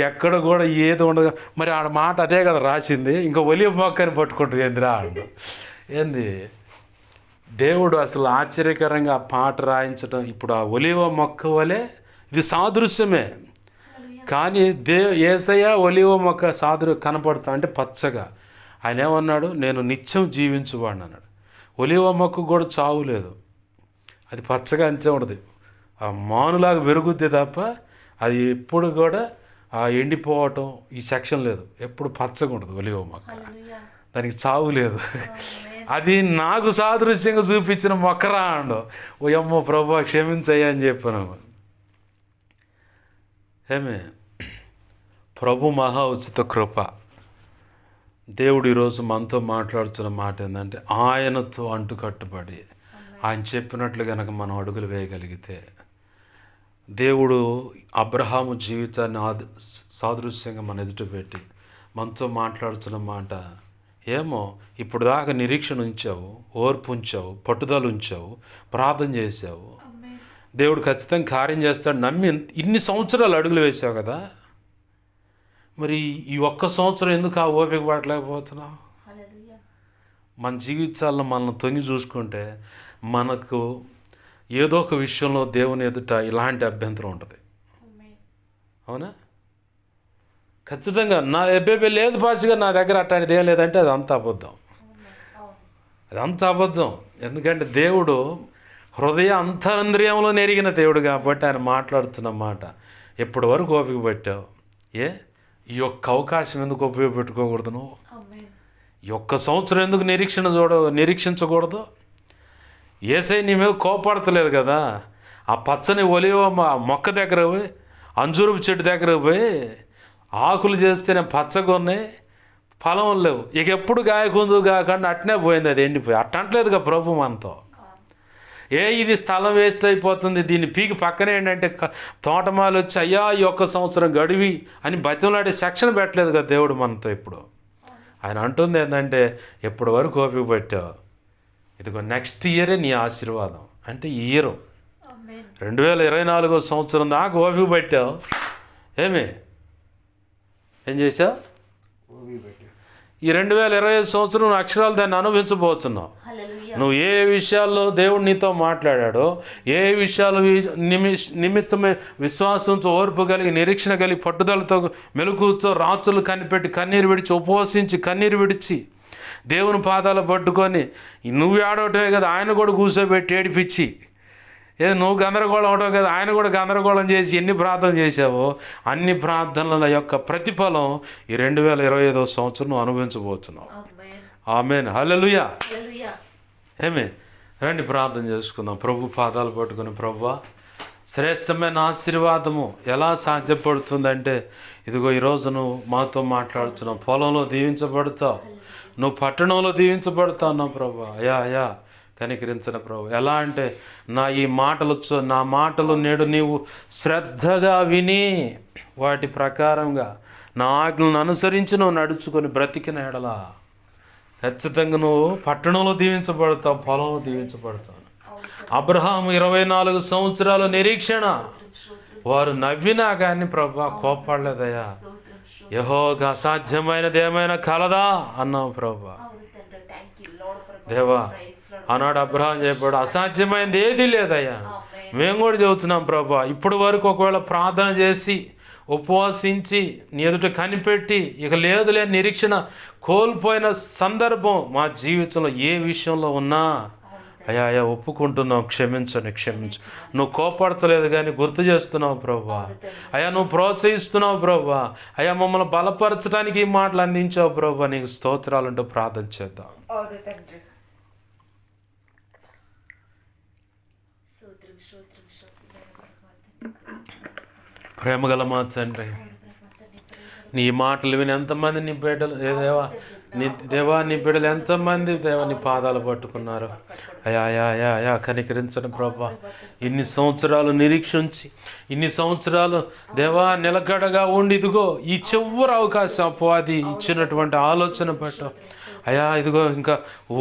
ఎక్కడ కూడా ఏది ఉండదు. మరి ఆడ మాట అదే కదా రాసింది, ఇంకా ఒలివ మొక్కని పట్టుకుంటుంది ఏందిరా అంట. ఏంది దేవుడు అసలు ఆశ్చర్యకరంగా ఆ పాట రాయించడం. ఇప్పుడు ఆ ఒలివ మొక్క వలె ఇది సాదృశ్యమే, కానీ యేసయ్య ఒలివ మొక్క కనపడుతా అంటే పచ్చగా. ఆయన ఏమన్నాడు, నేను నిత్యం జీవించువాడిని అన్నాడు. ఒలివ మొక్క కూడా చావు లేదు, అది పచ్చగా అంతే ఉండదు, ఆ మానులాగా పెరుగుద్ది తప్ప అది ఎప్పుడు కూడా ఆ ఎండిపోవటం ఈ సెక్షన్ లేదు, ఎప్పుడు పచ్చగా ఉంటుంది ఒలివ మొక్క, దానికి చావు లేదు. అది నాకు సాదృశ్యంగా చూపించిన మొక్కరా అండు. ఓ అమ్మో ప్రభు క్షమించయ్యా అని చెప్పాను. ఏమే ప్రభు మహా ఉచిత కృప. దేవుడు ఈరోజు మనతో మాట్లాడుతున్న మాట ఏంటంటే, ఆయనతో అంటుకట్టుబడి ఆయన చెప్పినట్లు కనుక మనం అడుగులు వేయగలిగితే, దేవుడు అబ్రహాము జీవితాన్ని సాదృశ్యంగా మన ఎదుట పెట్టి మనతో మాట్లాడుతున్న మాట, ఏమో ఇప్పుడు దాకా నిరీక్షణ ఉంచావు, ఓర్పు ఉంచావు, పట్టుదల ఉంచావు, ప్రార్థన చేసావు, దేవుడు ఖచ్చితంగా కార్యం చేస్తాడు నమ్మి ఇన్ని సంవత్సరాలు అడుగులు వేసావు కదా, మరి ఈ ఒక్క సంవత్సరం ఎందుకు ఆ ఓపిక పడలేకపోతున్నావు? మన జీవితాల్లో మనల్ని తొంగి చూసుకుంటే మనకు ఏదో ఒక విషయంలో దేవుని ఎదుట ఇలాంటి అభ్యంతరం ఉంటుంది. అవునా? ఖచ్చితంగా నా ఎబ్బే లేదు భాషగా నా దగ్గర అట్లాంటిది ఏం లేదంటే అది అంత అబద్ధం, అది అంత అబద్ధం. ఎందుకంటే దేవుడు హృదయ అంతరంద్రియంలో నెరిగిన దేవుడు కాబట్టి ఆయన మాట్లాడుతున్న మాట ఎప్పటి వరకు ఓపిక పెట్టావు? ఈ యొక్క అవకాశం ఎందుకు ఉపయోగపెట్టుకోకూడదు? నువ్వు ఈ ఒక్క సంవత్సరం ఎందుకు నిరీక్షించకూడదు? యేసయ్య నీ మీద కోపడతలేదు కదా. ఆ పచ్చని ఒలివ మొక్క దగ్గర పోయి, అంజూరపు చెట్టు దగ్గర పోయి ఆకులు చేస్తేనే పచ్చగా ఉన్నాయి, ఫలం లేవు, ఇక ఎప్పుడు గాయకుందు కాకుండా అట్నే పోయింది, అది ఎండిపోయి. అట్టంటలేదుగా ప్రభు మనతో. ఇది స్థలం వేస్ట్ అయిపోతుంది, దీన్ని పీకి పక్కనే ఏంటంటే తోటమాలు వచ్చి అయ్యా ఈ ఒక్క సంవత్సరం గడివి అని బతిమలాడే సెక్షన్ పెట్టలేదు కదా దేవుడు మనతో. ఇప్పుడు ఆయన అంటుంది ఏంటంటే, ఎప్పటి వరకు ఓపిక పెట్టావు, ఇదిగో నెక్స్ట్ ఇయరే నీ ఆశీర్వాదం. అంటే ఈ ఇయర్ 2024 సంవత్సరం దాకా ఓపిక పెట్టావు, ఏం చేసావు? ఈ 2025 సంవత్సరం నువ్వు అక్షరాలు దాన్ని అనుభవించబోతున్నావు. నువ్వు ఏ విషయాల్లో దేవుడు నీతో మాట్లాడాడో, ఏ విషయాలు నిమిత్తమే విశ్వాసంతో, ఓర్పు కలిగి, నిరీక్షణ కలిగి, పట్టుదలతో, మెలకుతో రాత్రులు కనిపెట్టి కన్నీరు విడిచి, ఉపవసించి కన్నీరు విడిచి, దేవుని పాదాలు పట్టుకొని నువ్వు ఆడవటమే కదా ఆయన కూడా కూర్చోబెట్టి ఏడిపించి, నువ్వు గందరగోళం అవడం కదా ఆయన కూడా గందరగోళం చేసి ఎన్ని ప్రార్థన చేశావో అన్ని ప్రార్థనల యొక్క ప్రతిఫలం ఈ 2025 సంవత్సరం నువ్వు అనుభవించబోతున్నావు. ఆమేన్, హల్లెలూయా. రండి ప్రార్థన చేసుకుందాం. ప్రభు పాదాలు పట్టుకుని, ప్రభువా శ్రేష్టమైన ఆశీర్వాదము ఎలా సాధ్యపడుతుందంటే, ఇదిగో ఈరోజు నువ్వు మాతో మాట్లాడుతున్నావు. పొలంలో దీవించబడతావు, నువ్వు పట్టణంలో దీవించబడతావు నా ప్రభు. అయా కనికరించిన ప్రభు. ఎలా అంటే, నా మాటలు నేడు నీవు శ్రద్ధగా విని వాటి ప్రకారంగా నా ఆజ్ఞలను అనుసరించి నువ్వు నడుచుకొని బ్రతికిన ఎడలా ఖచ్చితంగా నువ్వు పట్టణంలో దీవించబడతావు, పొలంలో దీవించబడతావు. అబ్రహాము 24 సంవత్సరాల నిరీక్షణ, వారు నవ్వినా కానీ ప్రభా కోపడలేదయ్యా. యెహోవాకు అసాధ్యమైనది ఏమైనా కలదా అన్నావు ప్రభా. దేవా ఆనాడు అబ్రహాం చెప్పాడు, అసాధ్యమైనది ఏది లేదయ్యా. మేము కూడా చెబుతున్నాం ప్రభా, ఇప్పటి వరకు ఒకవేళ ప్రార్థన చేసి ఉపవాసించి నీ ఎదుట కనిపెట్టి ఇక లేదులే నిరీక్షణ కోల్పోయిన సందర్భం మా జీవితంలో ఏ విషయంలో ఉన్నా అయ్యా ఒప్పుకుంటున్నావు, క్షమించు. నువ్వు కోపడతలేదు కానీ గుర్తు చేస్తున్నావు ప్రభా. అయ్యా నువ్వు ప్రోత్సహిస్తున్నావు ప్రభా. అయ్యా మమ్మల్ని బలపరచడానికి ఈ మాటలు అందించావు ప్రభా. నీకు స్తోత్రాలంటూ ప్రార్థన చేద్దాం. ప్రేమగల మా తండ్రి, నీ మాటలు విని ఎంతమంది నీ బిడ్డలు దేవా నీ బిడ్డలు ఎంతమంది దేవా నీ పాదాలు పట్టుకున్నారు. అయా కనికరించండి ప్రభా. ఇన్ని సంవత్సరాలు నిరీక్షించి ఇన్ని సంవత్సరాలు దేవా నిలకడగా ఉండి ఇదిగో ఈ చివరి అవకాశం అపవాది ఇచ్చినటువంటి ఆలోచన పట్టు అయా ఇదిగో ఇంకా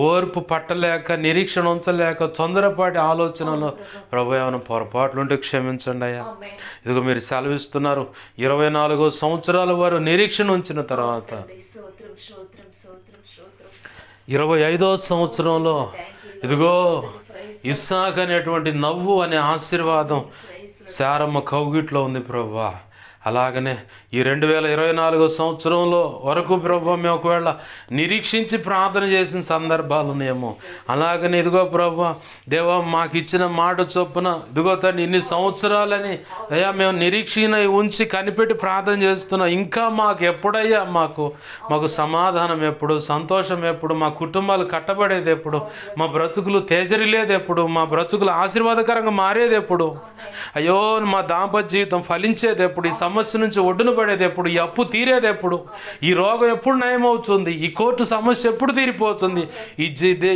ఓర్పు పట్టలేక నిరీక్షణ ఉంచలేక తొందరపాటి ఆలోచనలో ప్రభు ఏమైనా పొరపాట్లుంటే క్షమించండి అయ్యా. ఇదిగో మీరు సెలవిస్తున్నారు 24 సంవత్సరాల వారు నిరీక్షణ ఉంచిన తర్వాత 25వ సంవత్సరంలో ఇదిగో ఇస్సాక్ అనేటువంటి నవ్వు అనే ఆశీర్వాదం శారమ్మ కౌగిట్లో ఉంది ప్రభువా. అలాగనే ఈ 2024 సంవత్సరంలో వరకు ప్రభు మేము ఒకవేళ నిరీక్షించి ప్రార్థన చేసిన సందర్భాలు ఉన్నాయేమో. అలాగనే ఇదిగో ప్రభు దేవా మాకు ఇచ్చిన మాట చొప్పున ఇదిగో తండ్రి ఇన్ని సంవత్సరాలని అయ్యా మేము నిరీక్షణ ఉంచి కనిపెట్టి ప్రార్థన చేస్తున్నాం. ఇంకా మాకు ఎప్పుడయ్యా మాకు సమాధానం ఎప్పుడు, సంతోషం ఎప్పుడు, మా కుటుంబాలు కట్టబడేది ఎప్పుడు, మా బ్రతుకులు తేజరిలేదు ఎప్పుడు, మా బ్రతుకులు ఆశీర్వాదకరంగా మారేది ఎప్పుడు, అయ్యో మా దాంపత్య జీవితం ఫలించేది ఎప్పుడు, ఈ సమస్య నుంచి ఒడ్డున పడేది ఎప్పుడు, ఈ అప్పు తీరేది ఎప్పుడు, ఈ రోగం ఎప్పుడు నయమవుతుంది, ఈ కోర్టు సమస్య ఎప్పుడు తీరిపోతుంది,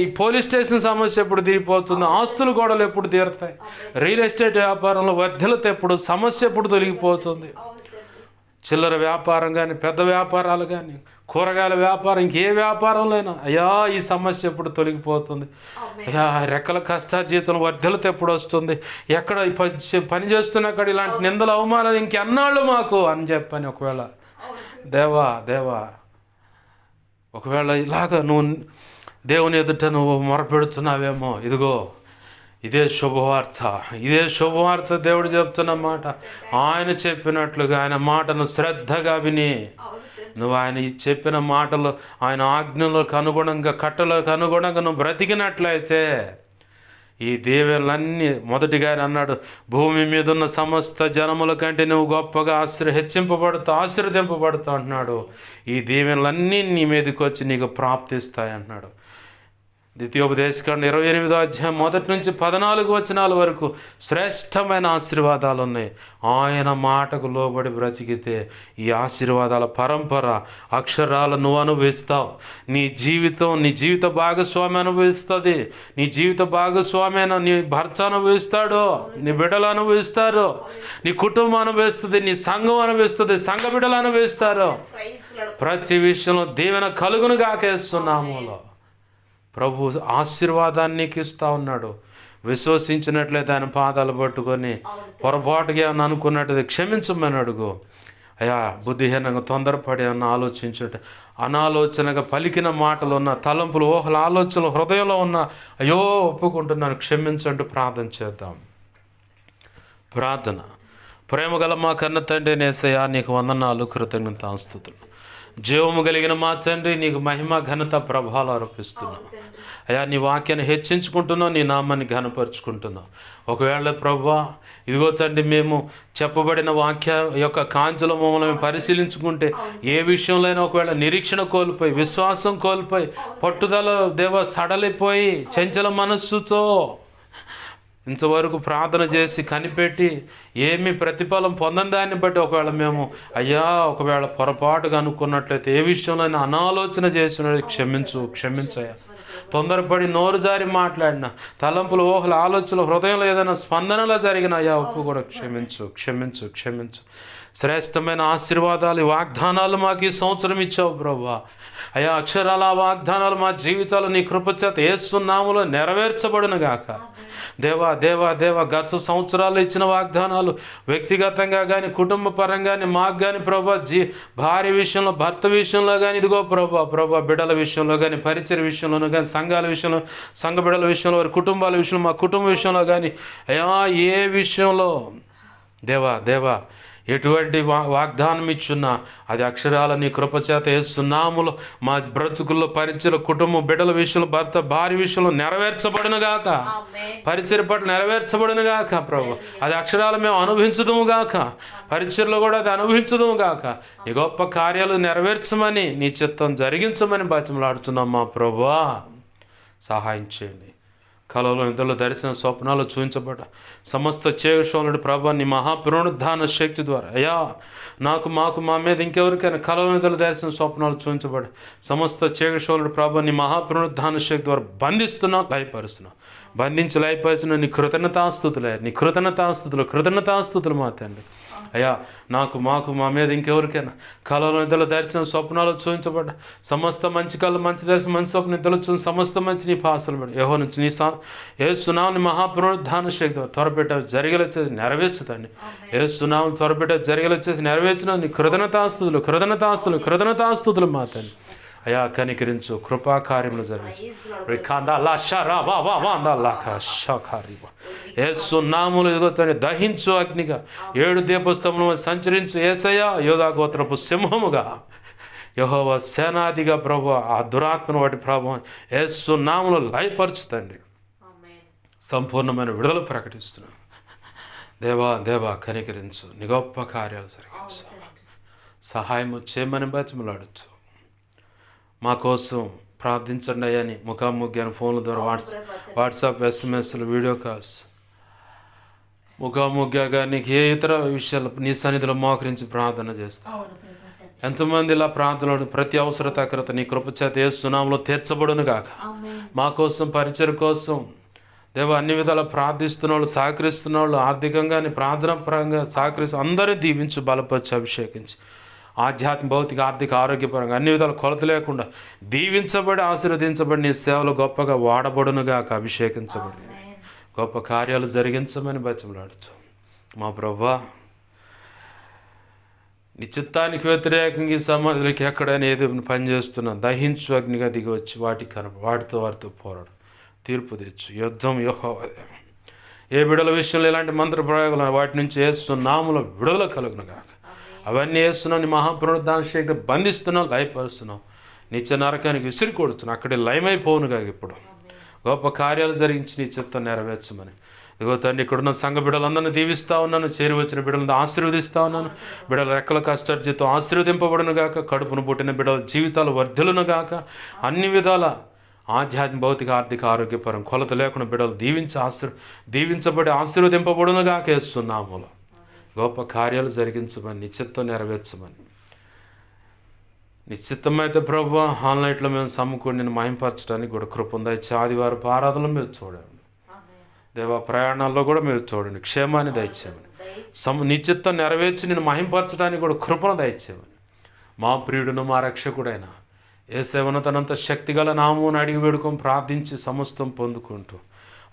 ఈ పోలీస్ స్టేషన్ సమస్య ఎప్పుడు తీరిపోతుంది, ఆస్తుల గొడవలు ఎప్పుడు తీరుతాయి, రియల్ ఎస్టేట్ వ్యాపారంలో వర్ధలత ఎప్పుడు, సమస్య ఎప్పుడు తొలగిపోతుంది, చిల్లర వ్యాపారం కానీ పెద్ద వ్యాపారాలు కానీ కూరగాయల వ్యాపారం ఇంకే వ్యాపారంలోనైనా అయ్యా ఈ సమస్య ఎప్పుడు తొలగిపోతుంది, అయ్యా రెక్కల కష్టార్జితం వర్ధలత ఎప్పుడు వస్తుంది, ఎక్కడ పని చేస్తున్నక్కడ ఇలాంటి నిందలు అవమానాలు ఇంకెన్నాళ్ళు మాకు అని చెప్పని ఒకవేళ దేవా ఒకవేళ ఇలాగ నువ్వు దేవుని ఎదుట నువ్వు మొరపెడుతున్నావేమో, ఇదిగో ఇదే శుభవార్త దేవుడు చెప్తున్నమాట. ఆయన చెప్పినట్లుగా ఆయన మాటను శ్రద్ధగా విని నువ్వు ఆయన చెప్పిన మాటలు ఆయన ఆజ్ఞలకు అనుగుణంగా కట్టలకు అనుగుణంగా నువ్వు బ్రతికినట్లయితే ఈ దీవెనలన్నీ మొదటిగా అన్నాడు భూమి మీద ఉన్న సమస్త జనముల కంటే నువ్వు గొప్పగా ఆశీర్వదింపబడుతూ అంటున్నాడు. ఈ దీవెనలన్నీ నీ మీదకి వచ్చి నీకు ప్రాప్తిస్తాయి అంటున్నాడు. ద్వితీయోపదేశకాండ 28వ అధ్యాయం 1 నుంచి 14 వచనాల వరకు శ్రేష్టమైన ఆశీర్వాదాలు ఉన్నాయి. ఆయన మాటకు లోబడి బ్రతికితే ఈ ఆశీర్వాదాల పరంపర అక్షరాలు నువ్వు అనుభవిస్తావు. నీ జీవిత భాగస్వామి అనుభవిస్తుంది. నీ జీవిత భాగస్వామి నీ భర్త అనుభవిస్తాడు, నీ బిడ్డలు అనుభవిస్తారు, నీ కుటుంబం అనుభవిస్తుంది, నీ సంఘం అనుభవిస్తుంది, సంఘ బిడ్డలు అనుభవిస్తారు. ప్రతి విషయంలో దీవెన కలుగును గాకేస్తున్నాములో ప్రభు ఆశీర్వాదాన్ని నీకు ఇస్తూ ఉన్నాడు. విశ్వసించినట్లయితే ఆయన పాదాలు పట్టుకొని పొరపాటుగా ఏమన్నా అనుకున్నట్టు క్షమించమని అడుగు. అయ్యా బుద్ధిహీనంగా తొందరపడి ఏమన్నా ఆలోచించుంటే అనాలోచనగా పలికిన మాటలు ఉన్న తలంపులు ఊహల ఆలోచనలు హృదయంలో ఉన్న అయ్యో ఒప్పుకుంటున్నాను క్షమించంటూ ప్రార్థన చేద్దాం. ప్రార్థన. ప్రేమగల మా కన్న తండ్రి యేసయ్యా నీకు వందనాలు, కృతజ్ఞతాస్తుతులు. జీవము కలిగిన మా తండ్రి నీకు మహిమ ఘనత ప్రభావాలు ఆరోపిస్తున్నావు అయ్యా. నీ వాక్యాన్ని హెచ్చించుకుంటున్నావు, నీ నామాన్ని ఘనపరుచుకుంటున్నావు. ఒకవేళ ప్రభువా ఇదిగో తండ్రి మేము చెప్పబడిన వాక్య యొక్క కాంచెలో మమ్మల్ని పరిశీలించుకుంటే ఏ విషయంలో ఒకవేళ నిరీక్షణ కోల్పోయి, విశ్వాసం కోల్పోయి, పట్టుదల సడలిపోయి, చంచల మనస్సుతో ఇంతవరకు ప్రార్థన చేసి కనిపెట్టి ఏమి ప్రతిఫలం పొందని దాన్ని బట్టి ఒకవేళ మేము ఒకవేళ పొరపాటుగా అనుకున్నట్లయితే ఏ విషయంలో అనాలోచన చేసినది క్షమించయ్యా. తొందరపడి నోరు జారి మాట్లాడిన తలంపులు ఊహల ఆలోచనలు హృదయంలో ఏదైనా స్పందనలా జరిగిన ఒప్పు కూడా క్షమించు. శ్రేష్టమైన ఆశీర్వాదాలు వాగ్దానాలు మాకు ఈ సంవత్సరం ఇచ్చావు ప్రభువా. అక్షరాల వాగ్దానాలు మా జీవితాలు నీ కృపచేత యేసు నామములో నెరవేర్చబడును గాక. దేవా గత సంవత్సరాలు ఇచ్చిన వాగ్దానాలు వ్యక్తిగతంగా కానీ కుటుంబ పరంగా కానీ మాకు కానీ ప్రభా భార్య విషయంలో, భర్త విషయంలో కానీ ఇదిగో ప్రభా బిడ్డల విషయంలో కానీ, పరిచయ విషయంలోనూ కానీ, సంఘాల విషయంలో, సంఘ బిడ్డల విషయంలో, వారి కుటుంబాల విషయంలో, మా కుటుంబ విషయంలో కానీ ఏ విషయంలో దేవా ఎటువంటి వాగ్దానం ఇచ్చున్నా అది అక్షరాల నీ కృపచేత యేసునామములో మా బ్రతుకుల్లో పరిచయ కుటుంబం బిడ్డల విషయంలో, భర్త భార్య విషయంలో నెరవేర్చబడును గాక. పరిచయ పట్ల నెరవేర్చబడును గాక ప్రభు. అది అక్షరాలు మేము అనుభవించదుము గాక, పరిచయలో కూడా అది అనుభవించదుము గాక. ఈ గొప్ప కార్యాలు నెరవేర్చమని నీ చిత్తం జరిగించమని బతిమలాడుతున్నాం మా ప్రభువా. సహాయం చేయండి. కలలో నిద్రలో దర్శన స్వప్నాలు చూపించబడ్డ సమస్త చేయుషోనుడి ప్రభా నీ మహాపునరుద్ధాన శక్తి ద్వారా అయ్యా మాకు మా మీద ఇంకెవరికైనా కలలో నిద్రలో దర్శన స్వప్నాలు చూపించబడ్డ సమస్త చేయుషోనుడి ప్రభా నీ మహాపునరుద్ధాన శక్తి ద్వారా బంధిస్తున్నావు, లయపరుస్తున్నావు. బంధించి లయపరిచిన నీ కృతజ్ఞతాస్తుతులు మా తండ్రి. అయ్యా మాకు మా మీద ఇంకెవరికైనా కళలో నిద్రలో దర్శనం స్వప్నాలు చూపించబడ్డ సమస్త మంచి కళ్ళు మంచి దర్శనం మంచి స్వప్న నిద్రలో చూసి సమస్త మంచి నీ పాసలు పడి యెహోవా నుంచి ఏ సునామని మహాపునరుద్ధాన శక్తి త్వరపెట్ట జరిగేలా చేసి నెరవేర్చుతండి. ఏ సునామం త్వరపెట్ట జరిగేలా చేసి నెరవేర్చిన నీ కృతజ్ఞతాస్తుతులు మా తండ్రి. అయా కనికరించు, కృపా కార్యములు జరిగించు. యేసు నామములో ఎదుగుతాన్ని దహించు అగ్నిగా 7 దీపస్తంభములను సంచరించు యేసయ్యా యోధా గోత్రపు సింహముగా యెహోవా సేనాధిగా ప్రభు ఆ దురాత్మను వాటి ప్రభావం యేసు నామములో లయపరచుతండి. సంపూర్ణమైన విడుదల ప్రకటిస్తున్నాను. దేవా కనికరించు, నీ గొప్ప కార్యాలు జరిగించు, సహాయము చేయమని బతిమలాడచ్చు. మా కోసం ప్రార్థించండి అయ్యని ముఖాముఖి అని ఫోన్ల ద్వారా వాట్సాప్ ఎస్ఎంఎస్లు వీడియో కాల్స్ ముఖాముఖిగా నీకు ఏ ఇతర విషయాలు నీ సన్నిధిలో మోకరించి ప్రార్థన చేస్తాను. ఎంతమంది ఇలా ప్రార్థనలు ప్రతి అవసరత అక్రత నీ కృపచేత యేసు నామములో తీర్చబడును గాక. మా కోసం పరిచయం కోసం దేవ అన్ని విధాలా ప్రార్థిస్తున్న వాళ్ళు, సహకరిస్తున్న వాళ్ళు, ఆర్థికంగా ప్రార్థన పరంగా సహకరిస్తూ అందరినీ దీవించు, బలపరిచి, అభిషేకించి ఆధ్యాత్మిక భౌతిక ఆర్థిక ఆరోగ్యపరంగా అన్ని విధాలు కొలత లేకుండా దీవించబడి ఆశీర్వదించబడి నీ సేవలు గొప్పగా వాడబడునుగాక, అభిషేకించబడి గొప్ప కార్యాలు జరిగించమని బతిమలాడుచు. మా ప్రభువా నీ చిత్తానికి వ్యతిరేకంగా ఈ సమాజంలోకి ఎక్కడైనా ఏది పనిచేస్తున్నా దహించు అగ్నిగా దిగి వచ్చి వాటితో పోరాడు, తీర్పు తెచ్చు. యుద్ధం యెహోవాదే. ఏ బిడల విషయంలో ఇలాంటి మంత్ర ప్రయోగాలు వాటి నుంచి యేసు నామములో విడుదల కలుగునుగాక. అవన్నీ వేస్తున్నావు, నీ మహాపునరుద్ధాన శక్తి బంధిస్తున్నావు, లయపరుస్తున్నావు, నిత్య నరకానికి విసిరి కొడుతున్నావు, అక్కడే లయమైపోనుగా. ఇప్పుడు గొప్ప కార్యాలు జరిగించి నీ చిత్తం నెరవేర్చమని ఇదిగో తండ్రి ఇక్కడున్న సంఘ బిడ్డలందరినీ దీవిస్తూ ఉన్నాను, చేరి వచ్చిన బిడ్డలను ఆశీర్వదిస్తూ ఉన్నాను. బిడ్డల రెక్కల కష్టార్జితో ఆశీర్వదింపబడును గాక, కడుపును పుట్టిన బిడ్డల జీవితాలు వర్ధిల్లును గాక. అన్ని విధాల ఆధ్యాత్మిక భౌతిక ఆర్థిక ఆరోగ్యపరం కొలత లేకుండా బిడ్డలు దీవించబడి ఆశీర్వదింపబడును గాక. యేసునామములో గొప్ప కార్యాలు జరిగించమని, నిశ్చిత్తం నెరవేర్చమని. నిశ్చిత్తమైతే ప్రభు ఆన్లైన్లో మేము సమకూడి నేను మహింపరచడానికి కూడా కృప ఉందా. ఆదివారం ఆరాధనలో మీరు చూడండి, దేవా ప్రయాణాల్లో కూడా మీరు చూడండి, క్షేమాన్ని దయచేయమని. నిశ్చిత్తం నెరవేర్చి నేను మహింపరచడానికి కూడా కృపను దయచేయమని. మా ప్రియుడును మా రక్షకుడైన యేసయ్య తనంత శక్తిగల నామమును అడిగి వేడుకొని ప్రార్థించి సమస్తం పొందుకుంటూ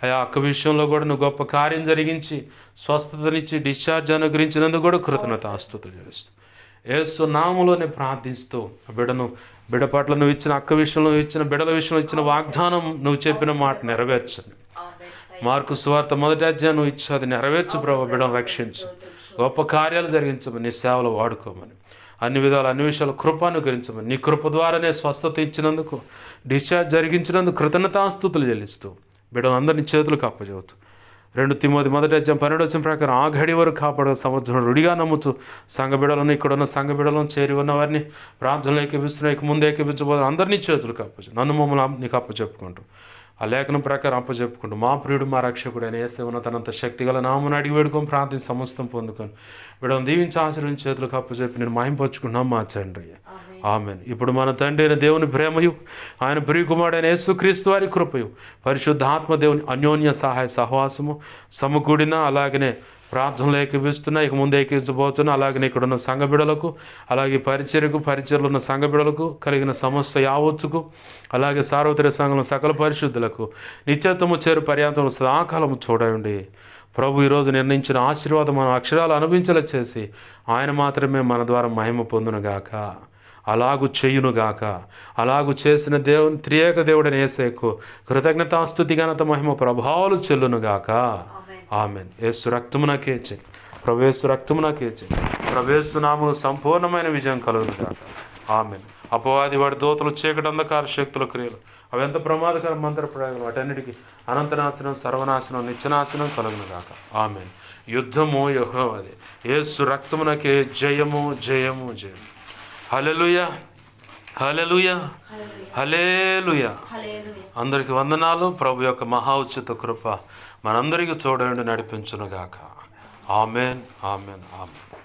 అయా అక్క విషయంలో కూడా నువ్వు గొప్ప కార్యం జరిగించి స్వస్థతనిచ్చి డిశ్చార్జ్ అనుగ్రహించినందుకు కూడా కృతజ్ఞతాస్తుతులు చేస్తూ యేసు నామములోనే ప్రార్థిస్తూ బిడ్డ పట్ల నువ్వు ఇచ్చిన అక్క విషయంలో ఇచ్చిన బిడ్డల విషయంలో ఇచ్చిన వాగ్దానం నువ్వు చెప్పిన మాట నెరవేర్చండి. మార్కు సువార్త 1వ అధ్యాయం నువ్వు ఇచ్చి అది నెరవేర్చు ప్రభు. బిడ్డను రక్షించు, గొప్ప కార్యాలు జరిగించమని, నీ సేవలు వాడుకోమని, అన్ని విధాలు అన్ని విషయాలు కృప అనుగ్రహించమని, నీ కృప ద్వారానే స్వస్థత ఇచ్చినందుకు డిశ్చార్జ్ జరిగించినందుకు కృతజ్ఞతాస్తుతులు చెల్లిస్తూ బిడ్డలు అందరినీ చేతులకు అప్పచెబుతూ 2 తిమోతి 1వ అధ్యాయం 12వ వచనం ప్రకారం ఆ గడి వరకు కాపాడే సంవత్సరం రుడిగా నమ్ముతూ సంఘ బిడ్డలను ఇక్కడున్న సంఘ బిడ్డలను చేరి ఉన్న వారిని ప్రార్థనలు ఏకీపిస్తున్నాయి, ముందు ఏకీపించబోతున్న అందరినీ చేతులకు అప్పచెప్పు, నన్ను మమ్మల్ని నీకు అప్పచెప్పుకుంటూ ఆ లేఖనం ప్రకారం అప్పచెప్పుకుంటూ మా ప్రియుడు మా రక్షకుడు ఆయన యేసయ్య ఉన్నతనంత శక్తిగల నామమును అడిగి వేడుకొని ప్రార్థించి సమస్తం పొందుకొని బిడ్డను దీవించి ఆశీర్వదించి చేతులకు అప్పచెప్పి నేను మహింపరచుకున్నాం మా తండ్రి. ఆమెన్. ఇప్పుడు మన తండ్రి అయిన దేవుని ప్రేమయు ఆయన ప్రియకుమారుడైన యేసుక్రీస్తు వారి కృపయు పరిశుద్ధాత్మ దేవుని అన్యోన్య సహాయ సహవాసము సమకూడిన అలాగనే ప్రార్థనలు ఏకీపిస్తున్నా, ఇక ముందు ఏకీపించబోతున్నా, అలాగనే ఇక్కడున్న సంఘ బిడలకు అలాగే పరిచర్లు ఉన్న సంఘ బిడలకు కలిగిన సమస్త యావత్తుకు అలాగే సార్వత్రిక సంఘంలో సకల పరిశుద్ధులకు నిత్యత్వము చేరు పర్యాంతము సదాకాలము చూడండి. ప్రభు ఈరోజు నిర్ణయించిన ఆశీర్వాదం మనం అక్షరాలు అనుభవించేలా చేసి ఆయన మాత్రమే మన ద్వారా మహిమ పొందునుగాక, అలాగు చేయునుగాక. అలాగు చేసిన దేవుని త్రియేక దేవుడని యేసయ్యకు కృతజ్ఞతాస్తుతి ఘనత మహిమ ప్రభావాలు చెల్లునుగాక. ఆమెన్. యేసు రక్తమునకేచి ప్రవేశు రక్తమునకేచి ప్రవేశు నామము సంపూర్ణమైన విజయం కలుగునుగాక. ఆమెన్. అపవాది వాడి దూతలు చీకటి అంధకార శక్తుల క్రియలు అవెంత ప్రమాదకర మంత్ర ప్రయోగాలు వాటన్నిటికీ అనంతనాశనం సర్వనాశనం నిత్యనాశనం కలుగునుగాక. ఆమెన్. యుద్ధము యెహోవాదే. యేసు రక్తమునకే జయము జయము జయము. హల్లెలూయా. హల్లెలూయా, హల్లెలూయా. అందరికి వందనాలు. ప్రభు యొక్క మహా ఉచిత కృప మనందరికీ చూడండి నడిపించునుగాక. Amen, amen, amen.